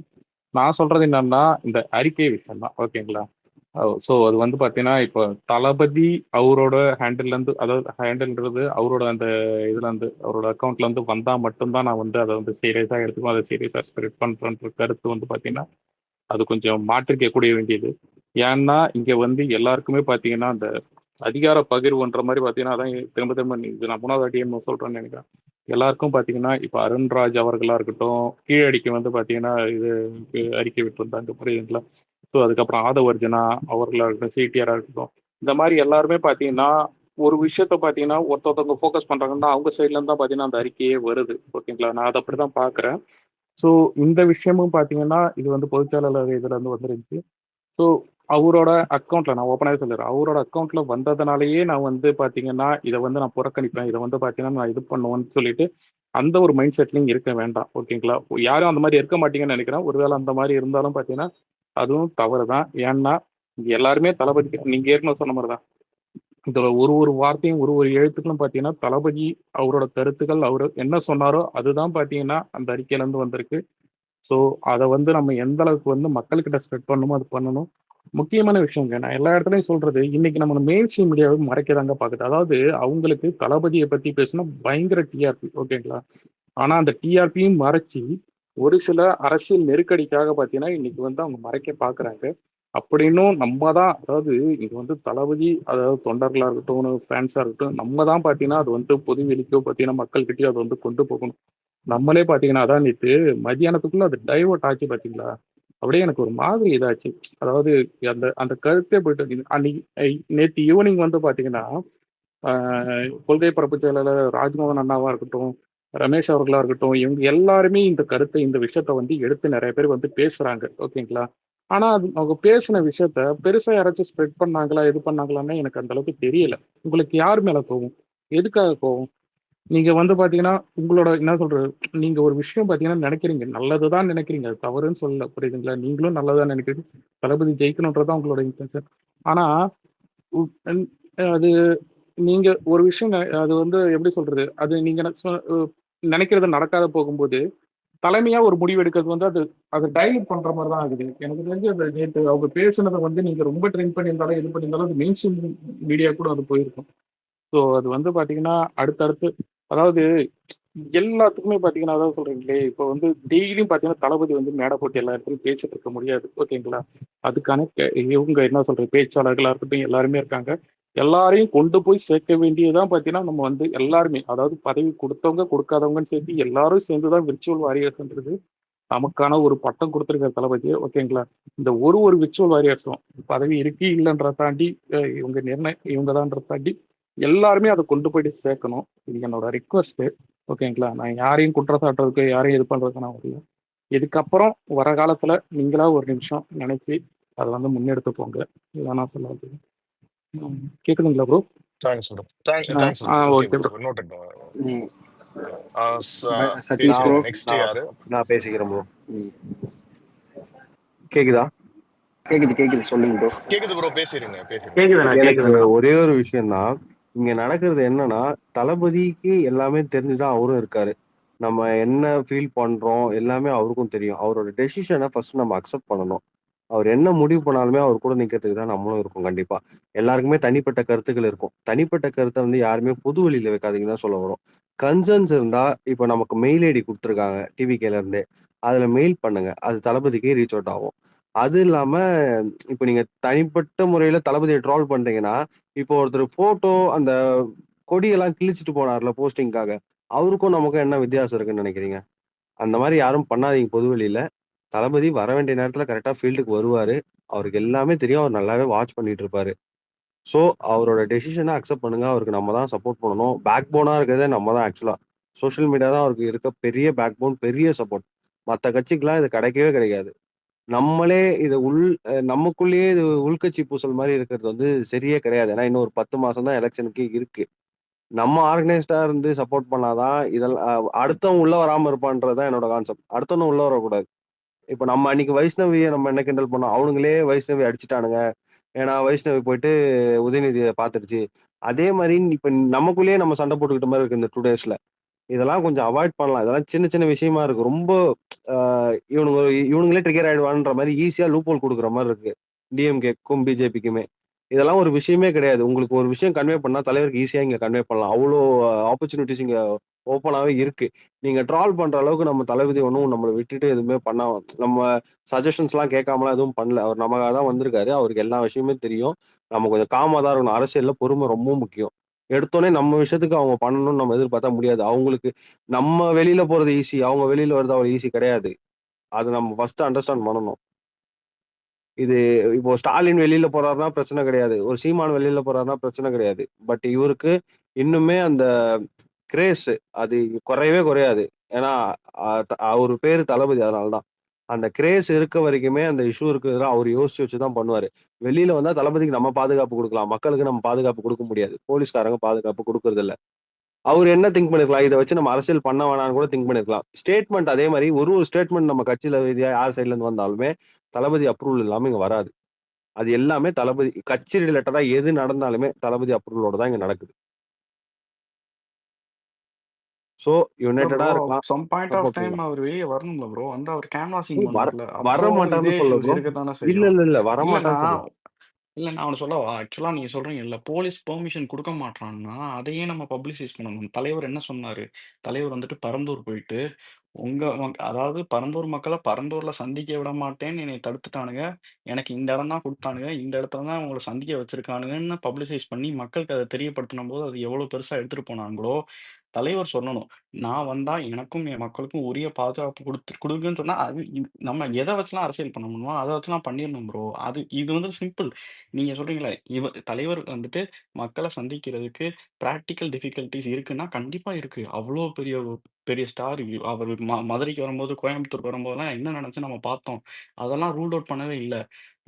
நான் சொல்றது என்னன்னா இந்த அறிக்கை விஷயம் தான், ஓகேங்களா. ஸோ அது வந்து பார்த்தீங்கன்னா இப்போ தளபதி அவரோட ஹேண்டில்லேருந்து, அதாவது ஹேண்டில்ன்றது அவரோட அந்த இதுலேருந்து அவரோட அக்கௌண்ட்லேருந்து வந்தால் மட்டும்தான் நான் வந்து அதை வந்து சீரியஸாக எடுத்துக்குவோம், அதை சீரியஸாக ஸ்ப்ரெட் பண்ணுறன்ற கருத்து வந்து பார்த்தீங்கன்னா அது கொஞ்சம் மாற்றிக்கக்கூடிய வேண்டியது. ஏன்னா இங்கே வந்து எல்லாருக்குமே பார்த்தீங்கன்னா அந்த அதிகார பகிர்வுன்ற மாதிரி பார்த்தீங்கன்னா அதான் திரும்ப திரும்ப இது நான் 3வது வாட்டியும் சொல்கிறேன்னு நினைக்கிறேன். எல்லாருக்கும் பார்த்தீங்கன்னா இப்போ அருண்ராஜ் அவர்களாக இருக்கட்டும், கீழடிக்கு வந்து பார்த்தீங்கன்னா இது அறிக்கை விட்டுருந்தாங்க, புரியுதுங்களா. ஸோ அதுக்கப்புறம் ஆதவர்ஜனா அவர்களாக இருக்கட்டும், சிடிஆராக இருக்கட்டும், இந்த மாதிரி எல்லாருமே பார்த்தீங்கன்னா ஒரு விஷயத்த பார்த்தீங்கன்னா ஒருத்தவங்க ஃபோக்கஸ் பண்ணுறாங்கன்னா அவங்க சைட்லேருந்து தான் பார்த்தீங்கன்னா அந்த அறிக்கையே வருது, ஓகேங்களா. நான் அதை அப்படி தான் பார்க்குறேன். ஸோ இந்த விஷயமும் பார்த்தீங்கன்னா இது வந்து பொதுச்செயலாளர் இதுல இருந்து வந்துருந்துச்சு. ஸோ அவரோட அக்கௌண்ட்ல நான் ஓப்பனாகவே சொல்லிடுறேன், அவரோட அக்கௌண்ட்ல வந்ததுனாலயே நான் வந்து பார்த்தீங்கன்னா இதை வந்து நான் புறக்கணிப்பேன், இதை வந்து பார்த்தீங்கன்னா நான் இது பண்ணுவேன்னு சொல்லிட்டு அந்த ஒரு மைண்ட் செட்லையும் இருக்க வேண்டாம், ஓகேங்களா. யாரும் அந்த மாதிரி இருக்க மாட்டீங்கன்னு நினைக்கிறேன். ஒருவேளை அந்த மாதிரி இருந்தாலும் பார்த்தீங்கன்னா அதுவும் தவறு தான். ஏன்னா இங்க எல்லாருமே தளபதி, நீங்க ஏற்கனவே சொன்ன மாதிரி தான், இதுல ஒரு வார்த்தையும் ஒரு எழுத்துக்களும் பார்த்தீங்கன்னா தளபதி அவரோட கருத்துக்கள் அவர் என்ன சொன்னாரோ அதுதான் பார்த்தீங்கன்னா அந்த அறிக்கையில இருந்து வந்திருக்கு. ஸோ அதை வந்து நம்ம எந்த அளவுக்கு வந்து மக்கள்கிட்ட ஸ்ப்ரெட் பண்ணணுமோ அது பண்ணணும். முக்கியமான விஷயங்க, நான் எல்லா இடத்துலையும் சொல்றது, இன்னைக்கு நம்ம மெயின் ஸ்ட்ரீம் மீடியாவை மறைக்கதாங்க பார்க்குது. அதாவது அவங்களுக்கு தளபதியை பத்தி பேசினா பயங்கர டிஆர்பி, ஓகேங்களா. ஆனா அந்த டிஆர்பியும் மறைச்சி ஒரு சில அரசியல் நெருக்கடிக்காக பார்த்தீங்கன்னா இன்னைக்கு வந்து அவங்க மறைக்க பார்க்குறாங்க. அப்படின்னும் நம்ம தான், அதாவது இது வந்து தளபதி, அதாவது தொண்டர்களாக இருக்கட்டும், ஃபேன்ஸாக இருக்கட்டும், நம்ம தான் பார்த்தீங்கன்னா அது வந்து பொது வெளிக்கோ பார்த்தீங்கன்னா மக்கள்கிட்டயோ அதை வந்து கொண்டு போகணும். நம்மளே பார்த்தீங்கன்னா அதான் நேற்று மதியானத்துக்குள்ள அது டைவர்ட் ஆச்சு பார்த்தீங்களா. அப்படியே எனக்கு ஒரு மாதிரி இதாச்சு. அதாவது அந்த அந்த கருத்தே போயிட்டு அன்னைக்கு நேற்று ஈவினிங் வந்து பார்த்தீங்கன்னா கொள்கை பரப்பு செயலாளர் ராஜ்மோகன் அண்ணாவா இருக்கட்டும், ரமேஷ் அவர்களா இருக்கட்டும், இவங்க எல்லாருமே இந்த கருத்தை இந்த விஷயத்த வந்து எடுத்து நிறைய பேர் வந்து பேசுறாங்க, ஓகேங்களா. ஆனா அது அவங்க பேசின விஷயத்த பெருசா யாராச்சும் ஸ்ப்ரெட் பண்ணாங்களா, இது பண்ணாங்களான்னு எனக்கு அந்த அளவுக்கு தெரியல. உங்களுக்கு யார் மேல கோவம்? எதுக்காக கோவம்? நீங்க வந்து பாத்தீங்கன்னா உங்களோட என்ன சொல்றது, நீங்க ஒரு விஷயம் பாத்தீங்கன்னா நினைக்கிறீங்க, நல்லதுதான் நினைக்கிறீங்க, அது தவறுன்னு சொல்லல, புரியுதுங்களா. நீங்களும் நல்லதான் நினைக்கிறீங்க, தளபதி ஜெயிக்கணுன்றதான் உங்களோட இன்டென்ஷன். ஆனா அது நீங்க ஒரு விஷயம் அது வந்து எப்படி சொல்றது, அது நீங்க நினைக்கிறது நடக்காத போகும்போது தலைமையா ஒரு முடிவு எடுக்கிறது வந்து அது டைல்யூட் பண்ற மாதிரி தான் ஆகுது. எனக்கு தெரிஞ்சு அந்த நேற்று அவங்க பேசுனதை வந்து நீங்க ரொம்ப ட்ரெயின் பண்ணியிருந்தாலும் இது பண்ணியிருந்தாலும் அது மெயின் ஸ்ட்ரீம் மீடியா கூட அது போயிருக்கும். ஸோ அது வந்து பாத்தீங்கன்னா அடுத்தடுத்து, அதாவது எல்லாத்துக்குமே பாத்தீங்கன்னா அதாவது சொல்றீங்களே, இப்போ வந்து டெய்லியும் பாத்தீங்கன்னா தளபதி வந்து மேடை போட்டு எல்லா இடத்துலையும் பேசிட்டு இருக்க முடியாது, ஓகேங்களா. அதுக்கான இவங்க என்ன சொல்றது பேச்சாளர்களா இருக்கட்டும் எல்லாருமே இருக்காங்க. எல்லாரையும் கொண்டு போய் சேர்க்க வேண்டியதுதான் பாத்தீங்கன்னா நம்ம வந்து எல்லாருமே, அதாவது பதவி கொடுத்தவங்க கொடுக்காதவங்கன்னு சேர்த்து எல்லாரும் சேர்ந்துதான் விர்ச்சுவல் வாரியர்ஸ்ன்றது நமக்கான ஒரு பட்டம் கொடுத்துருக்க தளபதி. ஓகேங்களா? இந்த ஒரு விர்ச்சுவல் வாரியர்ஸும் பதவி இருக்கு இல்லைன்றத தாண்டி இவங்க நிர்ணயம் இவங்க தான்றத தாண்டி எல்லாருமே அதை கொண்டு போயிட்டு சேர்க்கணும். இது என்னோட ரிக்வஸ்ட். ஓகேங்களா? நான் யாரையும் குற்றச்சாட்டுறதுக்கு யாரையும் இது பண்றதுக்கு நான் வரல. இதுக்கப்புறம் வர காலத்துல நீங்களா ஒரு நிமிஷம் நினைச்சு அதை வந்து முன்னெடுத்து போங்க. இதான் நான் சொல்ல வந்தது. கேக்குதுங்களா bro? Thanks bro. Thanks bro. Okay okay bro. Bro. Noted. ம். சதீஷ் ப்ரோ. பேசுறீங்க. நெக்ஸ்ட் யாரு? நான் பேசிக்கிறேன் ப்ரோ. ம். கேக்குதா? கேக்குது சொல்லுங்க ப்ரோ. கேக்குது ப்ரோ. பேசுறீங்க. கேக்குதுண்ணா எனக்கு கேக்குதுண்ணா. ஒரே ஒரு விஷயம்தான் இங்க நடக்கிறது என்னன்னா, தளபதிக்கு எல்லாமே தெரிஞ்சுதான் அவரும் இருக்காரு. நம்ம என்ன ஃபீல் பண்றோம் எல்லாமே அவருக்கும் தெரியும். அவரோட டெசிஷனை ஃபர்ஸ்ட் நம்ம அக்செப்ட் பண்ணணும். அவர் என்ன முடிவு பண்ணாலுமே அவர் கூட நிக்கிறதுக்கு தான் நம்மளும் இருக்கோம் கண்டிப்பா. எல்லாருக்குமே தனிப்பட்ட கருத்துக்கள் இருக்கும். தனிப்பட்ட கருத்தை வந்து யாருமே பொது வெளியில வைக்காதீங்கன்னு தான் சொல்ல வரும். கன்சர்ன்ஸ் இருந்தா இப்ப நமக்கு மெயில் ஐடி கொடுத்துருக்காங்க டிவிகேல இருந்தே. அதுல மெயில் பண்ணுங்க. அது தளபதிக்கே ரீச் அவுட் ஆகும். அது இல்லாம இப்ப நீங்க தனிப்பட்ட முறையில தளபதியை ட்ரால் பண்றீங்கன்னா, இப்போ ஒருத்தர் போட்டோ அந்த கொடியெல்லாம் கிழிச்சிட்டு போனார்ல போஸ்டிங்காக. அவருக்கும் நமக்கும் என்ன வித்தியாசம் இருக்குன்னு நினைக்கிறீங்க? அந்த மாரி யாரும் பண்ணாதீங்க பொதுவெளியில. தளபதி வர வேண்டிய நேரத்துல கரெக்ட்டா ஃபீல்டுக்கு வருவாரு. அவருக்கு எல்லாமே தெரியும். அவர் நல்லாவே வாட்ச் பண்ணிட்டு இருப்பாரு. ஸோ அவரோட டெசிஷன அக்செப்ட் பண்ணுங்க. அவருக்கு நம்ம தான் சப்போர்ட் பண்ணணும். பேக் போனா இருக்கிறதே நம்ம தான் ஆக்சுவலா. சோசியல் மீடியா தான் அவருக்கு இருக்க பெரிய பேக் போன், பெரிய சப்போர்ட். மத்த கட்சிக்கெல்லாம் இது கிடைக்கவே கிடைக்காது. நம்மளே இது நமக்குள்ளேயே இது உள்கட்சி பூசல் மாரி இருக்கிறது வந்து சரியே கிடையாது. ஏன்னா இன்னும் ஒரு 10 மாசம் தான் எலக்ஷனுக்கு இருக்கு. நம்ம ஆர்கனைஸ்டா இருந்து சப்போர்ட் பண்ணாதான் இதெல்லாம் அடுத்தவன் உள்ள வராம இருப்பான்றது தான் என்னோட கான்செப்ட். அடுத்தவனும் உள்ள வரக்கூடாது. இப்ப நம்ம அன்னைக்கு வைஷ்ணவிய நம்ம என்ன கிண்டல் பண்ணோம். அவனுங்களே வைஷ்ணவி அடிச்சுட்டானுங்க. ஏன்னா வைஷ்ணவி போயிட்டு உதயநிதிய பாத்துருச்சு. அதே மாரி இப்ப நமக்குள்ளேயே நம்ம சண்டை போட்டுக்கிட்ட மாரி இருக்கு இந்த 2 டேஸ்ல. இதெல்லாம் கொஞ்சம் அவாய்ட் பண்ணலாம். இதெல்லாம் சின்ன சின்ன விஷயமா இருக்கு. ரொம்ப அ இவனுங்களே ட்ரிகர் ஆயிடுவான்ற மாரி ஈஸியா லூப் ஹோல் குடுக்குற மாரி இருக்கு. டிஎம்கேக்கும், பிஜேபிக்குமே. இதெல்லாம் ஒரு விஷயமே கிடையாது. உங்களுக்கு ஒரு விஷயம் கன்வே பண்ணா தலைவருக்கு ஈஸியா இங்க கன்வே பண்ணலாம். அவ்ளோ ஆப்பர்ச்சுனிட்டீஸ் இங்க ஓப்பனாவே இருக்கு. நீங்க ட்ரால் பண்ற அளவுக்கு நம்ம தளபதி ஒண்ணும் நம்மள விட்டுட்டு எதுவுமே நம்ம சஜஷன்ஸ்லாம் கேட்காமலாம் எதுவும் பண்ணல. அவர் நமக்காக தான் வந்திருக்காரு. அவருக்கு எல்லா விஷயமுமே தெரியும். நம்ம கொஞ்சம் காமா தான் இருக்கணும். அரசியல்ல பொறுமை ரொம்ப முக்கியம். எடுத்தோனே நம்ம விஷயத்துக்கு அவங்க பண்ணணும்னு நம்ம எதிர்பார்த்தா முடியாது. அவங்களுக்கு நம்ம வெளியில போறது ஈஸி. அவங்க வெளியில வர்றது அவ்வளவு ஈஸி கிடையாது. அத நம்ம ஃபர்ஸ்ட் அண்டர்ஸ்டாண்ட் பண்ணணும். இது இப்போ ஸ்டாலின் வெளியில போறாருன்னா பிரச்சனை கிடையாது. ஒரு சீமான் வெளியில போறாருன்னா பிரச்சனை கிடையாது. பட் இவருக்கு இன்னுமே அந்த கிரேஸ் அது குறையவே குறையாது. ஏன்னா அவரு பேரு தளபதி அதனால தான். அந்த கிரேஸ் இருக்க வரைக்குமே அந்த இஷ்யூ இருக்கிறதுல அவர் யோசிச்சு வச்சு தான் பண்ணுவாரு. வெளியில வந்தா தளபதிக்கு நம்ம பாதுகாப்பு குடுக்கலாம். மக்களுக்கு நம்ம பாதுகாப்பு குடுக்க முடியாது. போலீஸ்காரங்க பாதுகாப்பு குடுக்கறது இல்ல. அவரு என்ன திங்க் பண்ணிருக்கலாம்? இத வச்சு நம்ம அரசியல் பண்ண வேணாம்னு கூட திங்க் பண்ணிருக்கலாம். ஸ்டேட்மெண்ட் அதே மாரி ஒரு ஸ்டேட்மெண்ட் நம்ம கட்சியில ரீதியா யார் சைடுல இருந்து வந்தாலுமே, தளபதி அப்ரூவல் இல்லாம இங்க வராது. அது எல்லாமே தளபதி கட்சி ரிலேட்டடா எது நடந்தாலுமே தளபதி அப்ரூவலோட தான் இங்க நடக்குது. சோ இல்ல யுனைட்டடா ப்ரோ, இருக்கலாம். Some point of support time பண்ணலாம். அவர் வெளிய வரணும்ல ப்ரோ. வந்து அவர் கேன்வாசிங் வர பண்ணுவார்ல. அப்போ வரமாட்டான்னு இதே சொல்லல இஷ்யூஸ் ப்ரோ. இருக்கத்தானே இல்ல, செய்யும். இல்ல, இல்ல. இல்லண்ணா வரமாட்டான்னு சொல்லல. இல்ல நான் ஒண்ணு சொல்லவா? ஆக்சுவலா நீங்க சொல்றீங்கல்ல, போலீஸ் பெர்மிஷன் குடுக்க மாட்றான்னா, அதையே நம்ம பப்ளிசைஸ் பண்ணணும். தலைவர் என்ன சொன்னாரு? தலைவர் வந்துட்டு பரந்தூர் போயிட்டு, அதாவது பரந்தூர் மக்கள பரந்தூர்ல சந்திக்க விட மாட்டேன்னு என்னைய தடுத்துட்டானுங்க. எனக்கு இந்த இடம் தான் குடுத்தானுங்க. இந்த இடத்துல தான் உங்கள சந்திக்க வச்சிருக்கானுங்கன்னு பப்ளிசைஸ் பண்ணி மக்களுக்கு அத தெரியப்படுத்துனம்போது, அது எவ்வளோ பெருசா எடுத்துட்டு போனாங்களோ, தலைவர் சொல்லணும். நான் வந்தா எனக்கும் என் மக்களுக்கும் உரிய பாதுகாப்பு குடுங்கன்னு சொன்னா, அது நம்ம எத வச்சுலாம் அரசியல் பண்ண முடியுமோ, அத வச்சுலாம் பண்ணிரணும் ப்ரோ. இது வந்து சிம்பிள். நீங்க சொல்றீங்கல்ல, தலைவர் வந்துட்டு மக்கள சந்திக்கிறதுக்கு பிராக்டிகல் டிஃபிகல்டீஸ் இருக்குன்னா, கண்டிப்பா இருக்கு. அவ்ளோ பெரிய ஸ்டார் அவரு மதுரைக்கு வரும்போது, கோயம்புத்தூர் வரும்போதெல்லாம் என்ன நடந்துச்சுன்னு நம்ம பார்த்தோம். அதெல்லாம் ரூல்ட் அவுட் பண்ணவே இல்ல.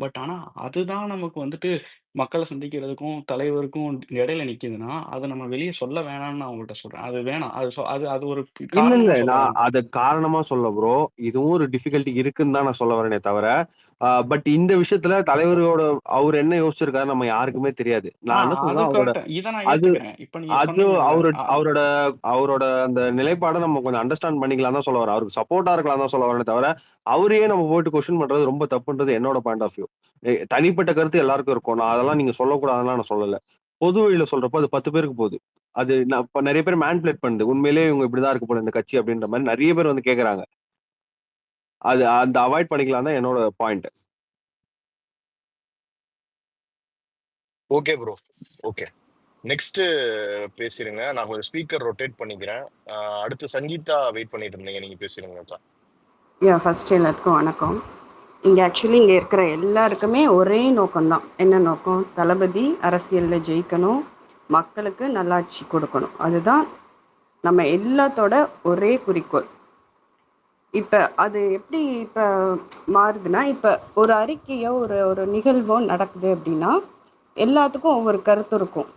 பட் ஆனா, அதுதான் நமக்கு வந்துட்டு மக்கள சந்திக்கிறதுக்கும், தலைவருக்கும் இடையில நிக்குதுன்னா, அத நம்ம வெளிய சொல்ல வேணாம்னு நான் உங்கள்ட்ட சொல்றேன். அது வேணாம். அது அது ஒரு இல்ல, இல்ல. காரணமா சொல்ல நான் வேணாம். அத காரணமா சொல்ல ப்ரோ. இதுவும் ஒரு டிஃபிகல்டி இருக்குன்னு தான் நான் சொல்ல வரேனே தவிர, பட் இந்த விஷயத்துல தலைவரோட அவரு என்ன யோசிச்சிருக்காரு நம்ம யாருக்குமே தெரியாது. நான் என்ன அது சொல்றேன் அவரோட கரெக்ட். இத நான் அது ஏத்துக்கிறேன். இப்ப நீங்க அது சொன்னீங்கல்ல, அவரோட அவரோட அந்த நிலைப்பாட நம்ம கொஞ்சம் அண்டர்ஸ்டாண்ட் பண்ணிக்கலாம் தான் சொல்ல வரேன். அவருக்கு சப்போர்ட்டா இருக்கலாம் தான் சொல்ல வரேனே தவிர, அவரையே நம்ம போயிட்டு கொஸ்டின் பண்றது ரொம்ப தப்புன்றது என்னோட பாயிண்ட் ஆஃப் வியூ. தனிப்பட்ட கருத்து எல்லாருக்கும் இருக்கும். நான் அதெல்லாம் நீங்க சொல்லக்கூடாதுன்னுலாம் நான் சொல்லல. பொது வழியில சொல்றப்போ அது 10 பேருக்கு போகுது. அது இப்ப நெறைய பேர் மேனிபுலேட் பண்ணுது. உண்மையிலேயே இவங்க இப்படிதான் இருக்கு போல இந்த கட்சி அப்படின்ற மாரி நெறைய பேர் வந்து கேட்கறாங்க. அது அந்த அவாய்ட் பண்ணிக்கலாம் தான் என்னோட point. Okay bro. Okay. Next பேசிருங்க. நான் கொஞ்சம் ஸ்பீக்கர் ரொட்டேட் பண்ணிக்கிறேன். அடுத்து சங்கீதா வெயிட் பண்ணிட்டு இருந்தீங்க. நீங்க பேசிருங்க. ஃபர்ஸ்ட் எல்லாத்துக்கும் வணக்கம். இங்கே இருக்கிற எல்லாருக்குமே ஒரே நோக்கம்தான். என்ன நோக்கம்? தளபதி அரசியலில் ஜெயிக்கணும், மக்களுக்கு நல்லாட்சி கொடுக்கணும். அதுதான் நம்ம எல்லாத்தோட ஒரே குறிக்கோள். இப்போ அது எப்படி இப்போ மாறுதுன்னா, இப்போ ஒரு அறிக்கையோ ஒரு ஒரு நிகழ்வோ நடக்குது அப்படின்னா எல்லாத்துக்கும் ஒவ்வொரு கருத்து இருக்கும்.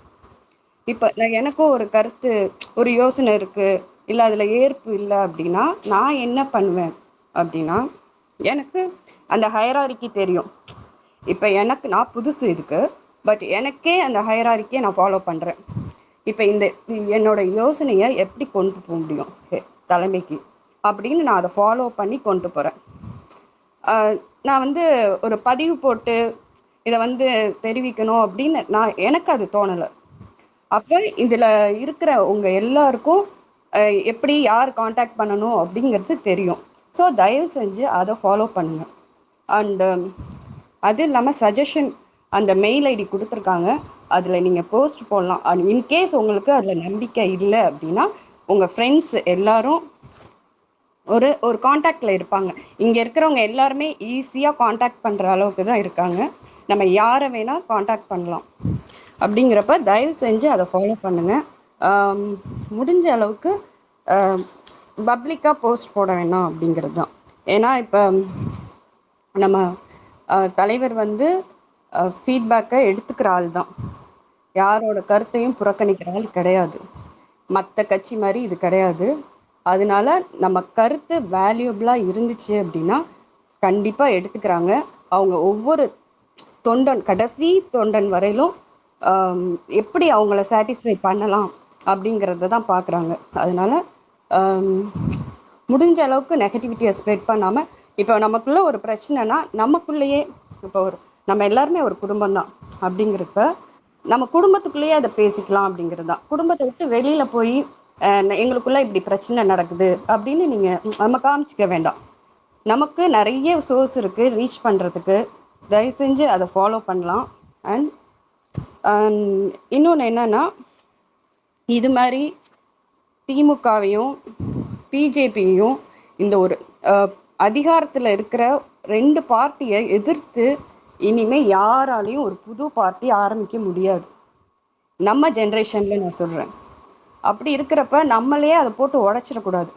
இப்போ எனக்கும் ஒரு கருத்து, ஒரு யோசனை இருக்குது, இல்லை அதில் ஏற்பு இல்லை அப்படின்னா நான் என்ன பண்ணுவேன் அப்படின்னா, எனக்கு அந்த ஹைரார்கி தெரியும். இப்போ நான் புதுசு இதுக்கு, பட் எனக்கே அந்த ஹைரார்கியை நான் ஃபாலோ பண்ணுறேன். இப்போ என்னோட யோசனையை எப்படி கொண்டு போக முடியும் தலைமைக்கு அப்படின்னு நான் அதை ஃபாலோ பண்ணி கொண்டு போகிறேன். நான் ஒரு பதிவு போட்டு இதை தெரிவிக்கணும் அப்படின்னு எனக்கு அது தோணலை. அப்போ இதில் இருக்கிற உங்கள் எல்லாருக்கும் எப்படி யார் காண்டாக்ட் பண்ணணும் அப்படிங்கிறது தெரியும். ஸோ தயவு செஞ்சு அதை ஃபாலோ பண்ணுங்கள். அண்டு அது இல்லாமல் சஜஷன் அந்த மெயில் ஐடி கொடுத்துருக்காங்க, அதில் நீங்கள் போஸ்ட் போடலாம். அண்ட் இன்கேஸ் உங்களுக்கு அதில் நம்பிக்கை இல்லை அப்படின்னா உங்கள் ஃப்ரெண்ட்ஸ் எல்லாரும் ஒரு காண்டாக்டில் இருப்பாங்க. இங்கே இருக்கிறவங்க எல்லாருமே ஈஸியாக காண்டாக்ட் பண்ணுற அளவுக்கு தான் இருக்காங்க. நம்ம யாரை வேணால் காண்டாக்ட் பண்ணலாம். அப்படிங்கிறப்ப தயவு செஞ்சு அதை ஃபாலோ பண்ணுங்கள். முடிஞ்ச அளவுக்கு பப்ளிக்காக போஸ்ட் போட வேணாம் அப்படிங்கிறது தான். ஏன்னா இப்போ நம்ம தலைவர் ஃபீட்பேக்கை எடுத்துக்கிற ஆள் தான், யாரோட கருத்தையும் புறக்கணிக்கிற ஆள் கிடையாது. மற்ற கட்சி மாதிரி இது கிடையாது. அதனால நம்ம கருத்து வேல்யூபிளாக இருந்துச்சு அப்படின்னா கண்டிப்பாக எடுத்துக்கிறாங்க. அவங்க ஒவ்வொரு கடைசி தொண்டன் வரையிலும் எப்படி அவங்கள சாட்டிஸ்ஃபை பண்ணலாம் அப்படிங்கிறத தான் பார்க்குறாங்க. அதனால முடிஞ்ச அளவுக்கு நெகட்டிவிட்டியை ஸ்ப்ரெட் பண்ணாமல், இப்போ நமக்குள்ளே ஒரு பிரச்சனைனா நமக்குள்ளேயே, இப்போ நம்ம எல்லாருமே ஒரு குடும்பம்தான். அப்படிங்கிறப்ப நம்ம குடும்பத்துக்குள்ளேயே அதை பேசிக்கலாம் அப்படிங்கிறது தான். குடும்பத்தை விட்டு வெளியில் போய் எங்களுக்குள்ளே இப்படி பிரச்சனை நடக்குது அப்படின்னு நீங்கள் நம்ம காமிச்சிக்க வேண்டாம். நமக்கு நிறைய சோர்ஸ் இருக்குது ரீச் பண்ணுறதுக்கு. தயவு செஞ்சு அதை ஃபாலோ பண்ணலாம். அண்ட் இன்னொன்று என்னென்னா, இது மாதிரி திமுகவையும் பிஜேபியையும் இந்த ஒரு அதிகாரத்தில் இருக்கிற 2 பார்ட்டியை எதிர்த்து இனிமேல் யாராலையும் ஒரு புது பார்ட்டி ஆரம்பிக்க முடியாது. நம்ம ஜென்ரேஷனில் நான் சொல்கிறேன். அப்படி இருக்கிறப்ப நம்மளே அதை போட்டு உடச்சிடக்கூடாது.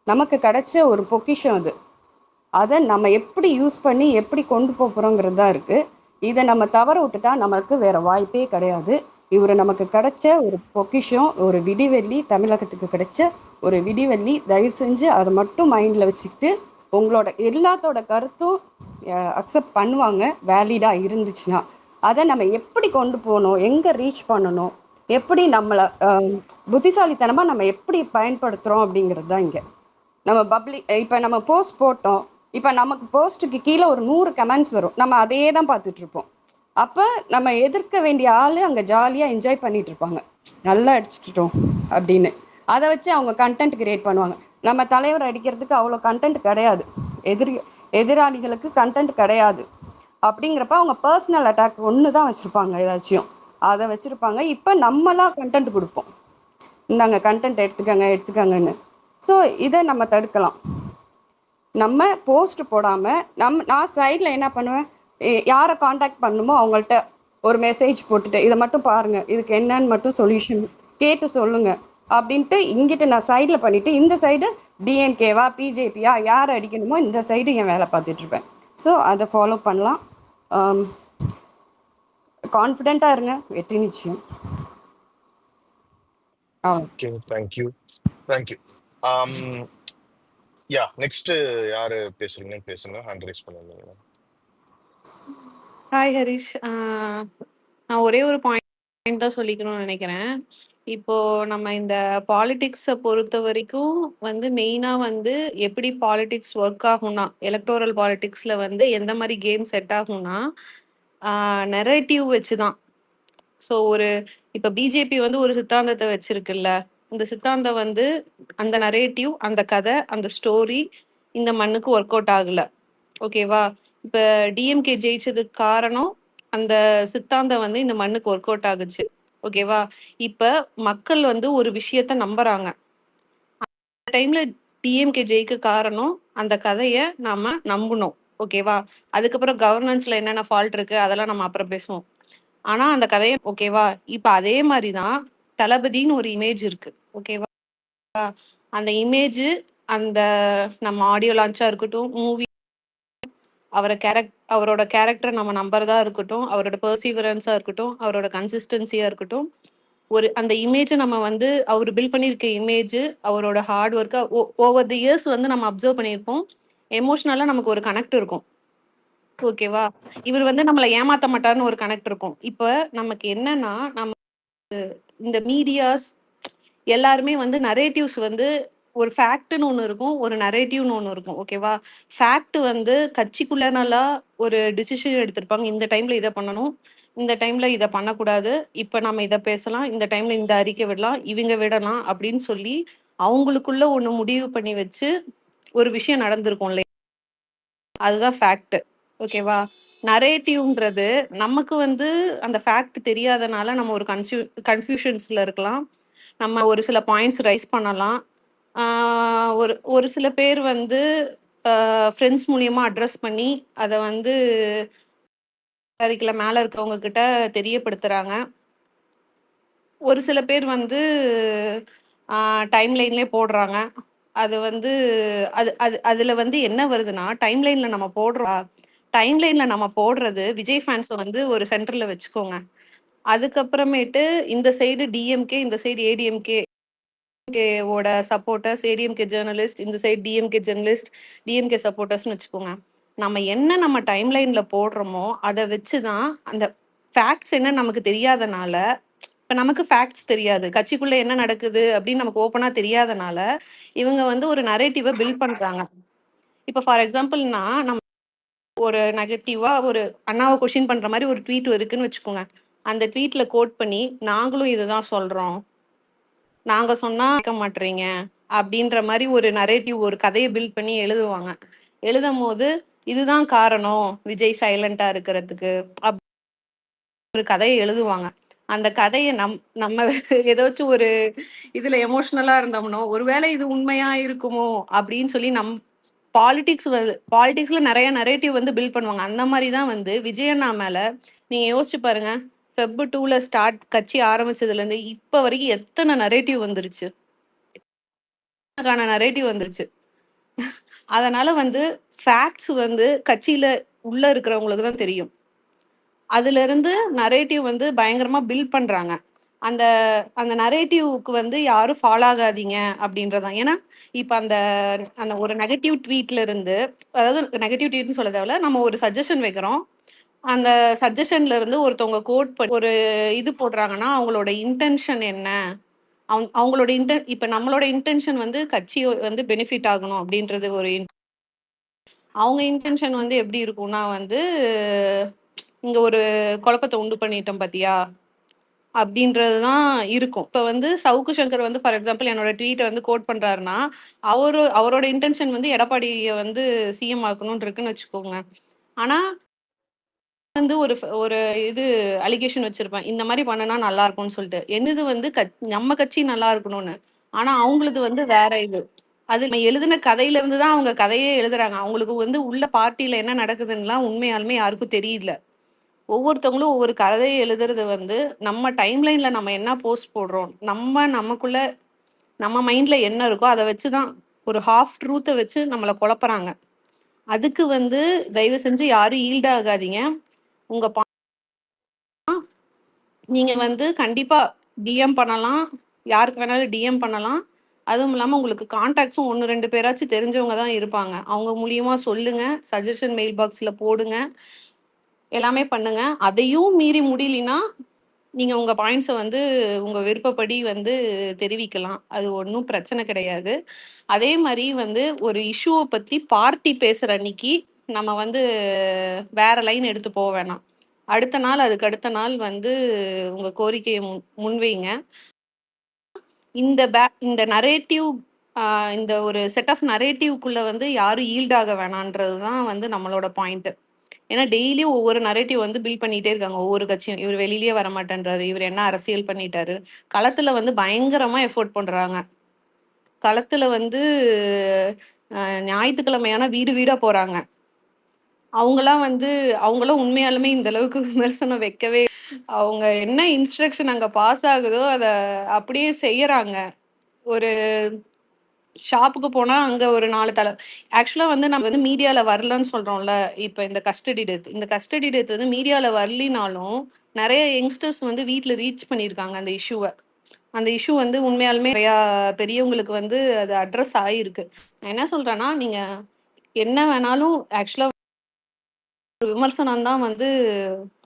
நமக்கு கிடைச்ச ஒரு பொக்கிஷம் அது. அதை நம்ம எப்படி யூஸ் பண்ணி எப்படி கொண்டு போகிறோங்கிறது தான் இருக்குது. இதை நம்ம தவற விட்டுட்டா நமக்கு வேறு வாய்ப்பே கிடையாது. இவர் நமக்கு கிடைச்ச ஒரு பொக்கிஷம், ஒரு விடிவெள்ளி, தமிழகத்துக்கு கிடைச்ச ஒரு விடிவெள்ளி. தயவு செஞ்சு அதை மட்டும் மைண்டில் வச்சுக்கிட்டு உங்களோட எல்லாத்தோட கருத்தும் அக்செப்ட் பண்ணுவாங்க வேலிடாக இருந்துச்சுன்னா. அதை நம்ம எப்படி கொண்டு போகணும், எங்கே ரீச் பண்ணணும், எப்படி நம்மளை புத்திசாலித்தனமாக நம்ம எப்படி பயன்படுத்துகிறோம் அப்படிங்கிறது தான் இங்கே. நம்ம இப்போ நம்ம போஸ்ட் போட்டோம், இப்போ நமக்கு போஸ்ட்டுக்கு கீழே ஒரு 100 கமெண்ட்ஸ் வரும். நம்ம அதையே தான் பார்த்துட்ருப்போம். அப்போ நம்ம எதிர்க்க வேண்டிய ஆள் அங்கே ஜாலியாக என்ஜாய் பண்ணிகிட்டு இருப்பாங்க, நல்லா அடிச்சுட்டோம் அப்படின்னு. அதை வச்சு அவங்க கண்டென்ட் கிரியேட் பண்ணுவாங்க. நம்ம தலைவர் அடிக்கிறதுக்கு அவ்வளோ கண்டென்ட் கிடையாது, எதிராளிகளுக்கு கண்டென்ட் கிடையாது. அப்படிங்கிறப்ப அவங்க பர்சனல் அட்டாக் ஒன்று தான் வச்சுருப்பாங்க, ஏதாச்சும் அதை வச்சுருப்பாங்க. இப்போ நம்மளாம் கண்டென்ட் கொடுப்போம், இந்தாங்க கண்டென்ட் எடுத்துக்கங்கன்னு. ஸோ இதை நம்ம தடுக்கலாம். நம்ம போஸ்ட் போடாமல் நான் சைடில் என்ன பண்ணுவேன், யாரை காண்டாக்ட் பண்ணணுமோ அவங்கள்ட்ட ஒரு மெசேஜ் போட்டுட்டு இதை மட்டும் பாருங்கள், இதுக்கு என்னன்னு மட்டும் சொல்யூஷன் கேட்டு சொல்லுங்கள் அப்படின்ட்டு இங்கிட்ட நான் சைடில் பண்ணிவிட்டு, இந்த சைடு டிஎம்கேவா பிஜேபியா யார் அடிக்கணுமோ இந்த சைடு என் வேலை பார்த்துட்ருப்பேன். ஸோ அதை ஃபாலோ பண்ணலாம். கான்ஃபிடெண்ட்டாக இருங்க, வெற்றி நிச்சயம். Okay, thank you. யா, நெக்ஸ்ட் யாரு பேசுறீங்கன்னு பேசுங்க, ஹேண்ட் ரைஸ் பண்ணுங்க. ஹாய் ஹரிஷ். நான் ஒரே ஒரு பாயிண்ட் தான் சொல்லிக்கணும்னு நினைக்கிறேன். இப்போ நம்ம இந்த பாலிடிக்ஸை பொறுத்த வரைக்கும் மெயினா எப்படி பாலிடிக்ஸ் ஒர்க் ஆகும்னா, எலக்டோரல் பாலிடிக்ஸ்ல எந்த மாதிரி கேம் செட் ஆகும்னா நெரேட்டிவ் வச்சுதான். ஸோ இப்ப பிஜேபி ஒரு சித்தாந்தத்தை வச்சிருக்குல்ல, இந்த சித்தாந்தம் அந்த நரேட்டிவ், அந்த கதை, அந்த ஸ்டோரி இந்த மண்ணுக்கு ஒர்க் அவுட் ஆகல. ஓகேவா? இப்ப டிஎம்கே ஜெயிச்சதுக்கு காரணம் அந்த சித்தாந்தம் இந்த மண்ணுக்கு ஒர்க் அவுட் ஆகுச்சு. ஓகேவா? இப்ப மக்கள் ஒரு விஷயத்த நம்புறாங்க. அந்த டைம்ல டிஎம்கே ஜெயிக்க காரணம் அந்த கதைய நாம நம்பணும். ஓகேவா? அதுக்கப்புறம் கவர்னன்ஸ்ல என்னென்ன ஃபால்ட் இருக்கு அதெல்லாம் நம்ம அப்புறம் பேசுவோம். ஆனா அந்த கதைய ஓகேவா? இப்ப அதே மாரி தான் தளபதின்னு ஒரு இமேஜ் இருக்கு. ஓகேவா? அந்த இமேஜ் அந்த நம்ம ஆடியோ லான்ச்சா இருக்கட்டும், மூவி அவரோட கேரக்டர் நம்ம நம்புறதா இருக்கட்டும், அவரோட பெர்சீவரன்ஸா இருக்கட்டும், அவரோட கன்சிஸ்டன்சியா இருக்கட்டும், அந்த இமேஜ நம்ம வந்து அவரு பில்ட் பண்ணியிருக்க இமேஜ், அவரோட ஹார்ட் ஒர்க்கா ஓவர் தி இயர்ஸ் வந்து நம்ம அப்சர்வ் பண்ணியிருப்போம். எமோஷனலா நமக்கு ஒரு கனெக்ட் இருக்கும். ஓகேவா? இவர் வந்து நம்மள ஏமாத்த மாட்டாருன்னு ஒரு கனெக்ட் இருக்கும். இப்ப நமக்கு என்னன்னா, நம்ம இந்த மீடியாஸ் எல்லாருமே வந்து நரேட்டிவ்ஸ் வந்து ஒரு ஃபேக்ட்ன்னு ஒண்ணு இருக்கும். ஒரு நரேட்டிவ்ன்னு ஒண்ணு இருக்கும். ஓகேவா? ஃபேக்ட் வந்து கட்சிக்குள்ளனலா ஒரு டிசிஷன் எடுத்திருப்பாங்க. இந்த டைம்ல இத பண்ணணும். இந்த டைம்ல இத பண்ணக்கூடாது. இப்ப நம்ம இத பேசலாம். இந்த டைம்ல இந்த அறிக்கை விடலாம். இவங்க விடலாம் அப்படின்னு சொல்லி அவங்களுக்குள்ள ஒண்ணு முடிவு பண்ணி வச்சு ஒரு விஷயம் நடந்திருக்கும் இல்லையா? அதுதான் ஃபேக்ட். ஓகேவா? நரேட்டிவ்ன்றது நமக்கு வந்து அந்த ஃபேக்ட் தெரியாதனால நம்ம ஒரு கன்ஃப்யூஷன்ஸ்ல இருக்கலாம். நம்ம ஒரு சில பாயிண்ட்ஸ் ரைஸ் பண்ணலாம். ஒரு ஒரு சில பேர் வந்து ஃப்ரெண்ட்ஸ் மூலியமா அட்ரஸ் பண்ணி அத வந்து மேல இருக்கவங்க கிட்ட தெரியப்படுத்துறாங்க. ஒரு சில பேர் வந்து டைம்லைன்லயே போடுறாங்க. அது வந்து அதுல வந்து என்ன வருதுன்னா, டைம்லைன்ல நம்ம போடுறது விஜய் ஃபேன்ஸ வந்து ஒரு சென்டர்ல வச்சுக்கோங்க. அதுக்கப்புறமேட்டு இந்த சைடு டிஎம்கே, இந்த சைடு ஏடிஎம்கே ஓட சப்போர்ட்டர்ஸ், ஏடிஎம்கே ஜெர்னலிஸ்ட், இந்த சைடு டிஎம்கே ஜெர்னலிஸ்ட், டிஎம்கே சப்போர்ட்டர்ஸ்னு வச்சுக்கோங்க. நம்ம டைம்லைன்ல போடுறோமோ, அத வச்சு தான் அந்த ஃபேக்ட்ஸ் என்னன்னு நமக்கு தெரியாதனால, இப்ப நமக்கு ஃபேக்ட்ஸ் தெரியாது. கட்சிக்குள்ள என்ன நடக்குது அப்படின்னு நமக்கு ஓப்பனா தெரியாதனால, இவங்க வந்து ஒரு நரேட்டிவ பில்ட் பண்றாங்க. இப்ப ஃபார் எக்ஸாம்பிள்னா, நம்ம ஒரு நெகட்டிவா ஒரு அண்ணாவ கொஸ்டின் பண்ற மாரி ஒரு ட்வீட் இருக்குன்னு வச்சுக்கோங்க. அந்த ட்வீட்ல கோட் பண்ணி, நாங்களும் இதுதான் சொல்றோம். நாங்க சொன்னா கேட்க மாட்றீங்க. அப்படின்ற மாரி ஒரு நரேட்டிவ் ஒரு கதைய பில்ட் பண்ணி எழுதுவாங்க. எழுதும்போது, இதுதான் காரணம் விஜய் சைலன்ட்டா இருக்கிறதுக்கு. ஒரு கதைய எழுதுவாங்க. அந்த கதைய நம்ம ஏதாச்சும் ஒரு இதுல எமோஷனலா இருந்தோம்னோ, ஒருவேளை இது உண்மையா இருக்குமோ அப்படின்னு சொல்லி பாலிடிக்ஸ்ல நெறைய நரேட்டிவ் வந்து பில்ட் பண்ணுவாங்க. அந்த மாரி தான் வந்து விஜய் அண்ணா மேல நீங்க யோசிச்சு பாருங்க. ஃபெப் 2ல கட்சி ஆரம்பிச்சதுலேருந்து இப்ப வரைக்கும் எத்தன நரேட்டிவ் வந்துருச்சு. நரேட்டிவ் வந்துருச்சு. அதனால வந்து ஃபேக்ட்ஸ் வந்து கட்சியில உள்ள இருக்கிறவங்களுக்கு தான் தெரியும். அதிலிருந்து நரேட்டிவ் வந்து பயங்கரமா பில்ட் பண்றாங்க. அந்த அந்த நரேட்டிவ்க்கு வந்து யாரும் ஃபாலோ ஆகாதீங்க அப்படின்றதுதான். ஏன்னா, இப்ப அந்த அந்த ஒரு நெகட்டிவ் ட்வீட்ல இருந்து அதாவது நெகட்டிவ் ட்வீட்ன்னு சொல்ல தேவையில்ல. நம்ம ஒரு சஜஷன் வைக்கிறோம். அந்த சஜஷன்ல இருந்து ஒருத்தவங்க கோட் பண்ணி ஒரு இது போடுறாங்கன்னா, அவங்களோட இன்டென்ஷன் என்ன? அவங்களோட இப்ப நம்மளோட இன்டென்ஷன் வந்து கட்சி வந்து பெனிஃபிட் ஆகணும் அப்படின்றது ஒரு அவங்க இன்டென்ஷன் வந்து எப்படி இருக்கும்னா வந்து, இங்க ஒரு குழப்பத்த உண்டு பண்ணிட்டோம் பாத்தியா? அப்படின்றது தான் இருக்கும். இப்ப வந்து சவுக்கு சங்கர் வந்து ஃபார் எக்ஸாம்பிள் என்னோட ட்வீட்ட வந்து கோட் பண்றாருன்னா, அவரோட இன்டென்ஷன் வந்து எடப்பாடிய வந்து சிஎம் ஆக்கணும்னு இருக்குன்னு வச்சுக்கோங்க. ஆனா வந்து ஒரு இது அலிகேஷன் வச்சிருப்பேன். இந்த மாரி பண்ணுனா நல்லா இருக்கும்னு சொல்லிட்டு. என்னது வந்து நம்ம கட்சி நல்லா இருக்கணும்னு. ஆனா அவங்களுது வந்து வேற இது. அது நம்ம எழுதின கதையில இருந்து தான் அவங்க கதையே எழுதுறாங்க. அவங்களுக்கு வந்து உள்ள பார்ட்டில என்ன நடக்குதுன்னுலாம் உண்மையாலுமே யாருக்கும் தெரியல. ஒவ்வொருத்தவங்களும் ஒவ்வொரு கதைய எழுதுறது வந்து நம்ம டைம்லைன்ல நம்ம என்ன போஸ்ட் போடுறோம். நமக்குள்ள நம்ம மைண்ட்ல என்ன இருக்கோ அத வச்சு தான் ஒரு ஹாஃப் ட்ரூத்த வச்சு நம்மள குழப்புறாங்க. அதுக்கு வந்து தயவு செஞ்சு யாரும் ஈல்ட் ஆகாதீங்க. உங்க நீங்க வந்து கண்டிப்பா டிஎம் பண்ணலாம். யாருக்கு வேணாலும் டிஎம் பண்ணலாம். அதுவும் இல்லாம உங்களுக்கு கான்டாக்ட்ஸும் 1, 2 பேராச்சும் தெரிஞ்சவங்க தான் இருப்பாங்க. அவங்க மூலியமா சொல்லுங்க. சஜஷன் மெயில் பாக்ஸ்ல போடுங்க. எல்லாமே பண்ணுங்க. அதையும் மீறி முடியலைன்னா, நீங்க உங்க பாயிண்ட்ஸ வந்து உங்க விருப்பப்படி வந்து தெரிவிக்கலாம். அது ஒண்ணும் பிரச்சனை கிடையாது. அதே மாரி வந்து ஒரு இஷ்யூவ பத்தி பார்ட்டி பேசுற அன்னைக்கு, நம்ம வந்து வேற லைன் எடுத்து போ வேணாம். அதுக்கு அடுத்த நாள் வந்து உங்க கோரிக்கைய முன்வைங்க. இந்த நரேட்டிவ் இந்த ஒரு செட் ஆஃப் நரேட்டிவ்க்குள்ள வந்து யாரும் ஈல்ட் ஆக வேணான்றது தான் வந்து நம்மளோட பாயிண்ட். ஏன்னா டெய்லியும் ஒவ்வொரு நரேட்டிவ் வந்து பில்ட் பண்ணிட்டே இருக்காங்க. ஒவ்வொரு கட்சியும். இவர் வெளியிலயே வரமாட்டேன்றாரு. இவர் என்ன அரசியல் பண்ணிட்டாரு. களத்துல வந்து பயங்கரமா எஃபோர்ட் பண்றாங்க. களத்துல வந்து ஞாயிற்றுக்கிழமையான வீடு வீடா போறாங்க. அவங்கலாம் வந்து அவங்கலாம் உண்மையாலுமே இந்த அளவுக்கு விமர்சனம் வைக்கவே அவங்க என்ன இன்ஸ்ட்ரக்ஷன் அங்க பாஸ் ஆகுதோ அத அப்படியே செய்யறாங்க. ஒரு ஷாப்புக்கு போனா அங்க ஒரு 4 ஆக்சுவலா வந்து நம்ம வந்து மீடியால வரலன்னு சொல்றோம்ல. இப்ப இந்த கஸ்டடி டெத் வந்து மீடியால வரலினாலும் நெறைய யங்ஸ்டர்ஸ் வந்து வீட்ல ரீச் பண்ணியிருக்காங்க அந்த இஷ்யூவ. அந்த இஷ்யூ வந்து உண்மையாலுமே நெறையா பெரியவங்களுக்கு வந்து அது அட்ரஸ் ஆயிருக்கு. நான் என்ன சொல்றேன்னா, நீங்க என்ன வேணாலும் ஆக்சுவலா விமர்சனம் தான் வந்து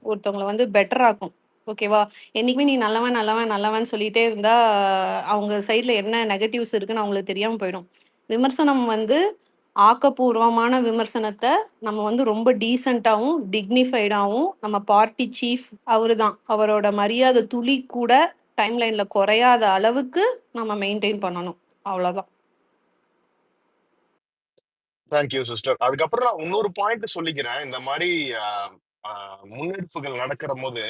ஒருத்தவங்கள வந்து பெட்டர் ஆக்கும். ஓகேவா? என்னைக்குமே நீ நல்லவன், நல்லவன், நல்லவன்னு சொல்லிட்டே இருந்தா, அவங்க சைட்ல என்ன நெகட்டிவ்ஸ் இருக்குன்னு அவங்களுக்கு தெரியாம போயிடும். விமர்சனம் வந்து ஆக்கப்பூர்வமான விமர்சனத்த நம்ம வந்து ரொம்ப டீசென்ட்டாவும், டிக்னிஃபைடாவும் நம்ம பார்ட்டி சீஃப் அவருதான். அவரோட மரியாதை துளி கூட டைம்லைன்ல குறையாத அளவுக்கு நம்ம மெயின்டெயின் பண்ணணும். அவ்வளோதான். Thank you sister. அதுக்கப்புறம் நான் இன்னொரு பாயிண்ட் சொல்லிக்கிறேன். இந்த மாதிரி முன்னெடுப்புகள் நடக்கிற போது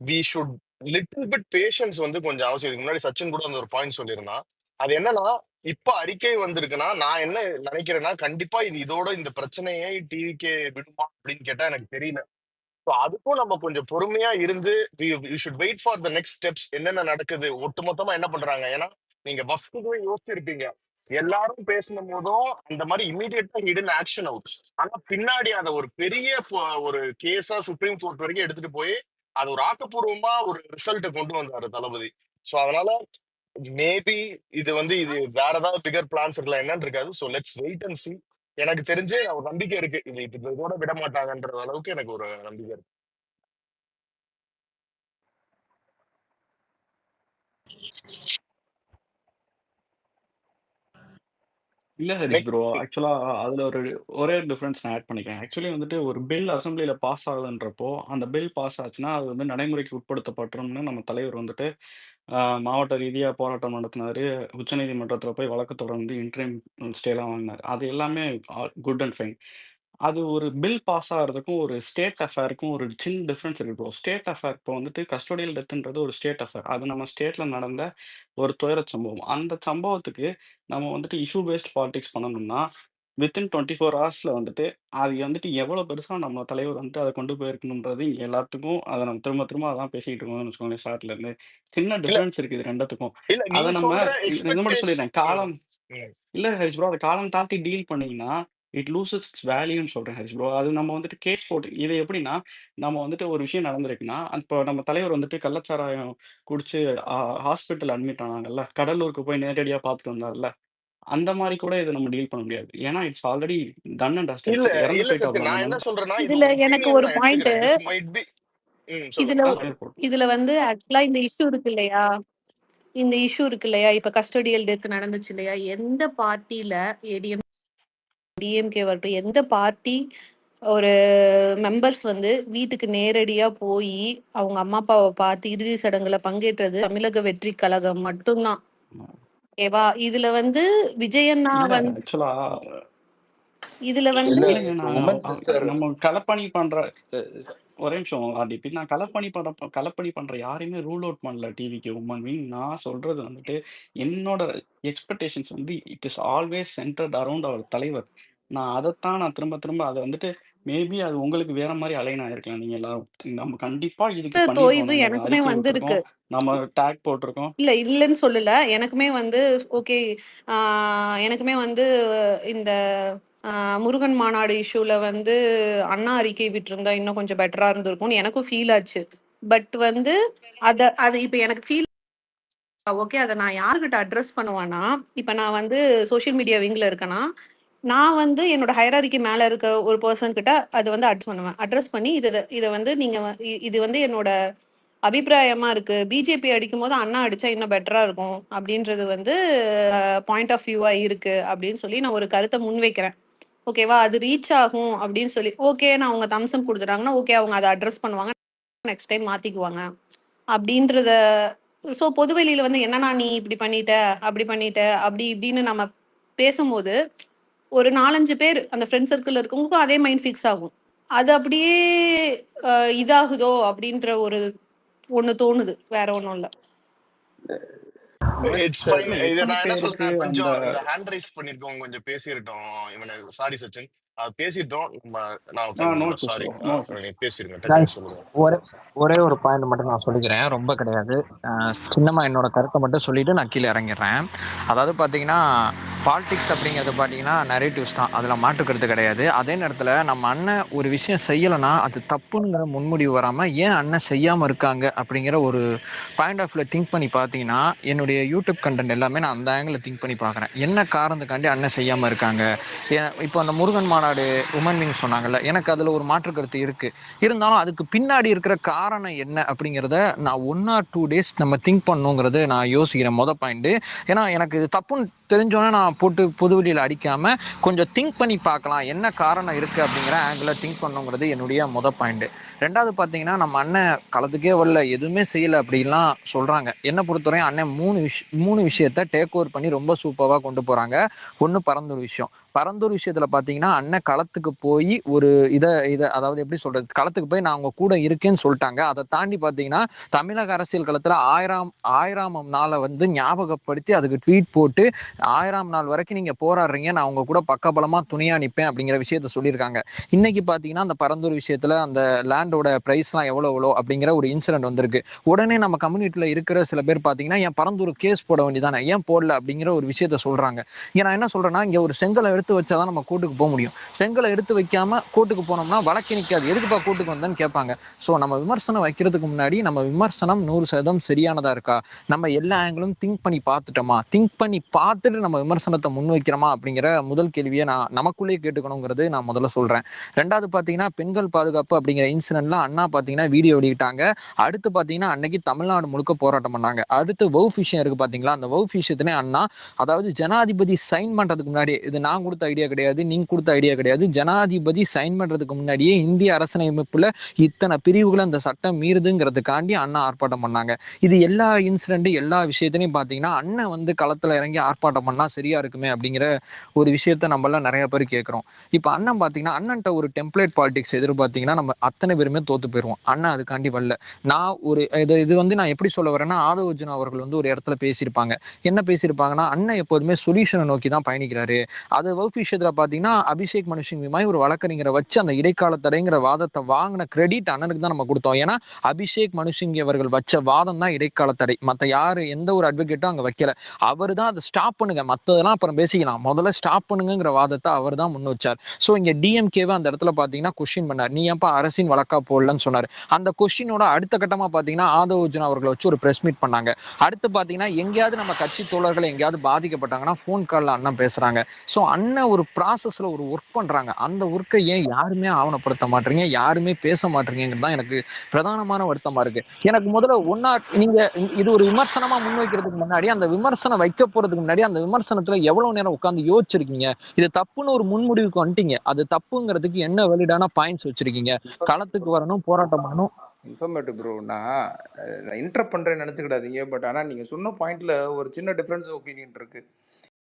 we should little bit patience வந்து கொஞ்சம் அவசியம். இதுக்கு முன்னாடி சச்சின் கூட அந்த ஒரு பாயிண்ட் சொல்லியிருந்தான். அது என்னன்னா, இப்ப அறிக்கை வந்திருக்குன்னா நான் என்ன நினைக்கிறேன்னா, கண்டிப்பா இது இதோட இந்த பிரச்சனையை டிவிக்கே விடுமா அப்படின்னு கேட்டா எனக்கு தெரியல. ஸோ அதுக்கும் நம்ம கொஞ்சம் பொறுமையா இருந்து we should wait for the next steps. என்னென்ன நடக்குது, ஒட்டுமொத்தமா என்ன பண்றாங்க. ஏன்னா நீங்க ஃபர்ஸ்ட்டுமே யோசிச்சிருப்பீங்க, எல்லாரும் பேசின போதும் அந்த மாதிரி இமீடியட்டா ஹிடன் ஆக்ஷன் அவுட். ஆனா பின்னாடி அதை ஒரு பெரிய ஒரு கேஸா சுப்ரீம் கோர்ட் வரைக்கும் எடுத்துட்டு போய் அது ஒரு ஆக்கப்பூர்வமா ஒரு ரிசல்ட்டை கொண்டு வந்தாரு தளபதி. ஸோ அதனால மேபி இது வந்து இது வேற ஏதாவது பிகர் பிளான்ஸ் இருக்கலாம், என்னன்னு இருக்காது. So let's wait and see. எனக்கு தெரிஞ்சு ஒரு நம்பிக்கை இருக்கு, இது இதோட விட மாட்டாங்கன்ற அளவுக்கு எனக்கு ஒரு நம்பிக்கை இருக்கு. இல்ல ஹரிஷ் ப்ரோ. ஆக்சுவலா அதுல ஒரே டிஃபரன்ஸ் நான் ஆட் பண்ணிக்கிறேன். ஆக்சுவலி வந்துட்டு ஒரு பில் அசெம்பிளில பாஸ் ஆகுதுன்றப்போ, அந்த பில் பாஸ் ஆச்சுன்னா, அது வந்து நடைமுறைக்கு உட்படுத்தப்பட்டுரும்னு நம்ம தலைவர் வந்துட்டு மாவட்ட ரீதியா போராட்டம் நடத்தினாரு. உச்சநீதிமன்றத்தில போய் வழக்கு தொடர்ந்து இன்டரிம் ஸ்டேலாம் வாங்கினாரு. அது எல்லாமே குட் அண்ட் ஃபைன். அது ஒரு பில் பாஸ் ஆகுறதுக்கும், ஒரு ஸ்டேட் அஃபேருக்கும் ஒரு சின்ன டிஃபரன்ஸ் இருக்கு ப்ரோ. ஸ்டேட் அஃபேர் இப்போ வந்துட்டு கஸ்டோடியல் டெத்ன்றது ஒரு ஸ்டேட் அஃபேர். அது நம்ம ஸ்டேட்ல நடந்த ஒரு துயரச் சம்பவம். அந்த சம்பவத்துக்கு நம்ம வந்துட்டு இஷ்யூ பேஸ்ட் பாலிடிக்ஸ் பண்ணணும்னா, வித்தின் 24 ஹவர்ஸ்ல வந்துட்டு அது வந்துட்டு எவ்வளோ பெருசா நம்ம தலைவர் வந்துட்டு அத கொண்டு போயிருக்கணும்ன்றது இங்க எல்லாத்துக்கும் அத நம்ம திரும்ப திரும்ப அதான் பேசிக்கிட்டு இருக்கோம்னு வச்சுக்கோங்களேன் ஸ்டார்ட்ல இருந்து. சின்ன இல்ல டிஃபரன்ஸ் இருக்கு இது 2த்துக்கும். இல்ல நீ அத நம்ம சொல்ற இது மட்டும் சொல்லிடுறேன். எக்ஸ்பெக்டேஷன். இல்ல ஹரிஷ் ப்ரோ. அத காலம் தாழ்த்தி டீல் பண்ணீங்கன்னா, இட் லூசஸ் இட்ஸ் வேல்யூன்னு சொல்றேன் ஹரிஷ் ப்ரோ. அது நம்ம வந்துட்டு கேஸ் போட்டு இது எப்படின்னா, நம்ம வந்துட்டு ஒரு விஷயம் நடந்திருக்குன்னா, இப்போ நம்ம தலைவர் வந்துட்டு கள்ளச்சாராயம் குடிச்சு அ ஹாஸ்பிட்டல் அட்மிட் ஆனாங்கல்ல. கடலூருக்கு போய் நேரடியா பார்த்துட்டு வந்தார்ல. அந்த மாரி கூட இத நம்ம டீல் பண்ண முடியாது. ஏன்னா it's already done and dusted. இல்ல இறந்து இல்ல சத்யா, போயிட்டாப்ல அந்த நான் என்ன மெம்பர். சொல்றேன்னா, இது இதுல ஒரு எனக்கு ஒப்பீனியன் ஒரு நான் பாயிண்ட் எடுத்துக்கிறேன். திஸ் மைட் பி இதுல சொல்லுங்க. இதுல வந்து ஆக்சுவலா இந்த இஷ்யூ இருக்கு இல்லையா? இந்த இஷ்யூ இருக்கு இல்லையா? இப்ப கஸ்டோடியல் டெத் நடந்துச்சு இல்லையா? எந்த பார்ட்டில ஏடிஎம், டிஎம்கே வரட்டும், எந்த பார்ட்டி ஒரு மெம்பர்ஸ் வந்து வீட்டுக்கு நேரடியா போய் அவங்க அம்மா அப்பாவை பார்த்து இறுதி சடங்குல பங்கேற்றது தமிழக வெற்றி கழகம் மட்டும்தான். ஓகேவா? இதுல வந்து விஜயண்ணா இல்ல வந்து ஆக்சுவலா இதுல வந்து இல்ல இல்லங்க. இப்போ நான் உமன் சிஸ்டர் நம்ம களப்பணி பண்ற ஒரே நிமிஷம் ஆர்டிபி. நான் களப்பணி பண்ற யாரையுமே ரூல் அவுட் பண்ணல டிவிக்கு உமன் விங். நான் சொல்றது வந்துட்டு என்னோட எக்ஸ்பெக்டேஷன்ஸ் வந்து it is always centred around our தலைவர். நான் திரும்ப திரும்ப அத வந்துட்டு மேபி அது உங்களுக்கு வேற மாரி அலைன் ஆயிருக்கலாம். நீங்க எல்லாரும். நம்ம கண்டிப்பா இதுக்கு தொய்வு பண்ணியிருக்கோம். நம்ம எனக்குமே அறிக்கை வந்திருக்கு. விட்டுருக்கோம். நம்ம டேக் போட்டிருக்கோம். இல்ல இல்லன்னு சொல்லல. எனக்குமே வந்து ஓகே. எனக்குமே வந்து இந்த முருகன் மாநாடு இஷ்யூல வந்து அண்ணா அறிக்கை விட்டிருந்தா இன்னும் கொஞ்சம் பெட்டரா இருந்திருக்கும்னு எனக்கும் ஃபீல் ஆச்சு. பட் வந்து அது இப்ப எனக்கு ஃபீல் ஓகே. அத நான் யார்கிட்ட அட்ரஸ் பண்ணுவேன்னா, இப்ப நான் வந்து சோசியல் மீடியா விங்ல இருக்கேன்னா, நான் வந்து என்னோட ஹைரார்கி மேல இருக்க ஒரு பெர்சன் கிட்ட அத வந்து பண்ணுவேன். அட்ரஸ் பண்ணி இத வந்து நீங்க இது வந்து என்னோட அபிப்பிராயமா இருக்கு. பிஜேபி அடிக்கும்போது அண்ணா அடிச்சா இன்னும் பெட்டரா இருக்கும். அப்படின்றது வந்து பாயிண்ட் ஆஃப் வியூவா இருக்கு அப்படின்னு சொல்லி நான் ஒரு கருத்தை முன்வைக்கிறேன். ஓகேவா? அது ரீச் ஆகும் அப்படின்னு சொல்லி ஓகே நான் அவங்க தம்சம் கொடுத்துட்டாங்கன்னா ஓகே அவங்க அதை அட்ரஸ் பண்ணுவாங்க. நெக்ஸ்ட் டைம் மாத்திக்குவாங்க அப்படின்றத. ஸோ பொதுவெளியில வந்து என்னன்னா நீ இப்படி பண்ணிட்ட அப்படி இப்படின்னு நம்ம பேசும்போது ஒரு 4-5 பேர் அந்த ஃப்ரெண்ட் சர்க்கிள் இருக்கவங்களுக்கும் அதே மைண்ட் ஃபிக்ஸ் ஆகும். அது அப்படியே இதாகுதோ அப்படின்ற ஒண்ணு தோணுது. வேற ஒண்ணும் இல்ல. It's sir fine. இதை எத்தனை நான் என்ன பேருக்கு சொல்றேன், அந்த கொஞ்சம் இதை ஹேண்ட் ரைஸ் பண்ணிருக்கோம், கொஞ்சம் பேசியிருட்டோம். இவனை சாரி சச்சின், பேசிட்டோம் நம்ம. நான் no issues sorry, bro, no issues. நீங்க பேசிருங்க, Guys, டக்குன்னு சொல்லுங்க. ஒரே ஒரே ஒரு பாயிண்ட் மட்டும் நான் சொல்லிக்கிறேன், ரொம்ப கிடையாது. சின்னமா என்னோட கருத்தை மட்டும் சொல்லிட்டு நான் கீழே இறங்கிடுறேன். அதாவது பார்த்தீங்கன்னா பாலிடிக்ஸ் அப்படிங்கிறது பார்த்தீங்கன்னா நரேட்டிவ்ஸ் தான், அதில் மாற்றுக்கிறது கிடையாது. அதே நேரத்தில் நம்ம அண்ணன் ஒரு விஷயம் செய்யலைன்னா அது தப்புங்கிற முன்முடிவு வராமல் ஏன் அண்ணன் செய்யாமல் இருக்காங்க அப்படிங்கிற ஒரு பாயிண்ட் ஆஃப் வியூவில் திங்க் பண்ணி பார்த்தீங்கன்னா, என்னுடைய யூடியூப் கண்டென்ட் எல்லாமே நான் அந்த ஆங்கிளில் திங்க் பண்ணி பார்க்குறேன். என்ன காரணத்துக்காண்டி அண்ணன் செய்யாமல் இருக்காங்க. இப்போ அந்த முருகன் மாநாடு உமன் விங் சொன்னாங்கல்ல, எனக்கு அதில் ஒரு மாற்று கருத்து இருக்குது. இருந்தாலும் அதுக்கு பின்னாடி இருக்கிற காரணம் என்ன அப்படிங்கிறத நான் 1 or 2 days நம்ம திங்க் பண்ணுங்கிறது நான் யோசிக்கிறேன். பாயிண்ட், ஏன்னா எனக்கு இது தப்புன்னு தெரிஞ்சோன்னே நான் போட்டு பொது வெளியில் அடிக்காமல் கொஞ்சம் திங்க் பண்ணி பார்க்கலாம் என்ன காரணம் இருக்குது அப்படிங்கிற ஆங்கிளில் திங்க் பண்ணுங்கிறது என்னுடைய பாயிண்ட். ரெண்டாவது பார்த்தீங்கன்னா, நம்ம அண்ணன் களத்துக்கே வரல, எதுவுமே செய்யலை அப்படின்லாம் சொல்கிறாங்க. என்னை பொறுத்தவரையும் அண்ணன் 3 விஷயத்தை டேக் ஓவர் பண்ணி ரொம்ப சூப்பராக கொண்டு போகிறாங்க. ஒன்று பரந்தூர் விஷயம். பரந்தூர் விஷயத்தில் பார்த்தீங்கன்னா அண்ணன் களத்துக்கு போய் ஒரு இதை அதாவது எப்படி சொல்கிறது, களத்துக்கு போய் நான் உங்க கூட இருக்கேன்னு சொல்லிட்டாங்க. அதை தாண்டி பார்த்தீங்கன்னா தமிழக அரசியல் களத்தில் 1000ஆம் நாளை வந்து ஞாபகப்படுத்தி அதுக்கு ட்வீட் போட்டு 1000ஆம் நாள் வரைக்கும் நீங்கள் போராடுறீங்க, நான் உங்க கூட பக்கபலமாக துணையாக நிற்பேன் அப்படிங்கிற விஷயத்த சொல்லியிருக்காங்க. இன்னைக்கு பார்த்தீங்கன்னா அந்த பரந்தூர் விஷயத்தில் அந்த லேண்டோட ப்ரைஸ்லாம் எவ்வளோ அப்படிங்கிற ஒரு இன்சிடென்ட் வந்திருக்கு. உடனே நம்ம கம்யூனிட்டியில் இருக்கிற சில பேர் பார்த்தீங்கன்னா ஏன் பரந்தூர் கேஸ் போட வேண்டியதானே, ஏன் போடல அப்படிங்கிற ஒரு விஷயத்த சொல்கிறாங்க. இங்கே நான் என்ன சொல்கிறேன்னா, இங்கே ஒரு செங்கலை எடுத்து வச்சாதான் நம்ம கோர்ட்டுக்கு போக முடியும். செங்கலை எடுத்து வைக்காம கோர்ட்டுக்கு போனோம்னா வழக்கு நிற்காது, எதுக்குப்பா கோர்ட்டுக்கு வந்தேன்னு கேட்பாங்க. ஸோ நம்ம விமர்சனம் வைக்கிறதுக்கு முன்னாடி நம்ம விமர்சனம் 100% சரியானதா இருக்கா, நம்ம எல்லா ஆங்கிளும் திங்க் பண்ணி பார்த்துட்டோமா, திங்க் பண்ணி பார்த்துட்டு நம்ம விமர்சனத்தை முன்வைக்கிறோமா அப்படிங்கிற முதல் கேள்வியை நான் நமக்குள்ளேயே கேட்டுக்கணுங்கிறது நான் முதல்ல சொல்றேன். ரெண்டாவது பார்த்தீங்கன்னா பெண்கள் பாதுகாப்பு அப்படிங்கிற இன்சிடென்ட்லாம் அண்ணா பார்த்தீங்கன்னா வீடியோ வெளியிட்டாங்க. அடுத்து பார்த்தீங்கன்னா அன்னைக்கு தமிழ்நாடு முழுக்க போராட்டம் பண்ணாங்க. அடுத்து வவுஃப் விஷயம் இருக்கு பார்த்தீங்களா, அந்த வவுஃப் விஷயத்தினே அண்ணா அதாவது ஜனாதிபதி சைன் பண்றதுக்கு முன்னாடி, இது நான் கொடுத்த ஐடியா கிடையாது, நீங்க கொடுத்த ஐடியா கிடையாது, ஜனாதிபதி சைன் பண்றதுக்கு முன்னாடியே இந்திய அரசியலமைப்புல இத்தனை பிரிவுகளை அந்த சட்டம் மீறுதுங்கிறதுக்காண்டி அண்ணா ஆர்ப்பாட்டம் பண்ணாங்க. இது எல்லா இன்சிடென்ட் எல்லா விஷயத்திலையும் பார்த்தீங்கன்னா அண்ணன் வந்து களத்துல இறங்கி ஆர்ப்பாட்டம் பண்ணா சரியா இருக்குமே அப்படிங்கிற ஒரு விஷயத்த நம்மளாம் நிறைய பேர் கேட்கிறோம். இப்போ அண்ணன் பார்த்தீங்கன்னா அண்ணன்ட்ட ஒரு டெம்ப்ளேட் பாலிடிக்ஸ் எதிர்பார்த்தீங்கன்னா நம்ம அத்தனை பேருமே தோத்து போயிடுவோம். அண்ணன் அதுக்காண்டி வரல. நான் ஒரு இது வந்து நான் எப்படி சொல்ல வரேன்னா, ஆதவ அர்ஜுனா அவர்கள் வந்து ஒரு இடத்துல பேசியிருப்பாங்க. என்ன பேசியிருப்பாங்கன்னா, அண்ணன் எப்போதுமே சொல்யூஷனை நோக்கி தான் பயணிக்கிறாரு. அது வகுப்பு விஷயத்துல பாத்தீங்கன்னா அபிஷேக் மனு சிங்வி மாதிரி ஒரு வழக்கறிஞரை வச்சு அந்த இடைக்கால தடைங்கிற வாதத்தை வாங்கின கிரெடிட் அண்ணனுக்கு தான் நம்ம கொடுத்தோம். ஏன்னா அபிஷேக் மனு சிங்வி அவர்கள் வச்ச வாதம் தான் இடைக்கால தடை, மற்ற யாரு எந்த ஒரு அட்வொகேட்டும் அங்க வைக்கல. அவர் தான் அதை ஸ்டாப் பண்ணுங்க, மற்றதெல்லாம் அப்புறம் பேசிக்கலாம், முதல்ல ஸ்டாப் பண்ணுங்கிற வாதத்தை அவர் தான் முன் வச்சார். ஸோ இங்க டிஎம்கேவை அந்த இடத்துல பாத்தீங்கன்னா கொஸ்டின் பண்ணார், நீ ஏன்பா அரசின் வழக்கா போடலன்னு சொன்னார். அந்த கொஸ்டினோட அடுத்த கட்டமா பாத்தீங்கன்னா ஆதவ அர்ஜுனா அவர்களை வச்சு ஒரு பிரஸ் மீட் பண்ணாங்க. அடுத்து பாத்தீங்கன்னா எங்கேயாவது நம்ம கட்சி தோழர்கள் எங்கேயாவது பாதிக்கப்பட்டாங்கன்னா ஃபோன் காலில் அண்ணன் பேசுறாங்க. ஸோ அண்ணன் ஒரு ப்ராசஸ்ல ஒரு ஒர்க் பண்றாங்க. அந்த ஒர்க்கை ஏன் யாருமே ஆவணப்படுத்த மாட்டீங்க, யாருமே பேச மாட்டீங்கிறது தான் எனக்கு பிரதானமான வருத்தமா இருக்கு. எனக்கு முதல்ல நீங்க இது ஒரு விமர்சனமா முன்வைக்கிறதுக்கு முன்னாடி அந்த விமர்சனம் வைக்க போறதுக்கு முன்னாடி அந்த விமர்சனத்துல எவ்வளவு நேரம் உட்கார்ந்து யோசிச்சிருக்கீங்க, இது தப்புன்னு ஒரு முன்முடிவுக்கு வந்துட்டீங்க, அது தப்புங்கிறதுக்கு என்ன வேலிடான பாயிண்ட்ஸ் வச்சிருக்கீங்க, களத்துக்கு வரணும், போராட்டம் பண்ணணும். இன்ஃபர்மேட்டிவ் ப்ரோ, நான் இன்டரப்ட் பண்ணுறேன்னு நினச்சிக்கிடாதீங்க. பட் ஆனால் நீங்கள் சொன்ன பாயிண்ட்ல ஒரு சின்ன டிஃப்ரென்ஸ் ஒப்பீனியன் இருக்கு.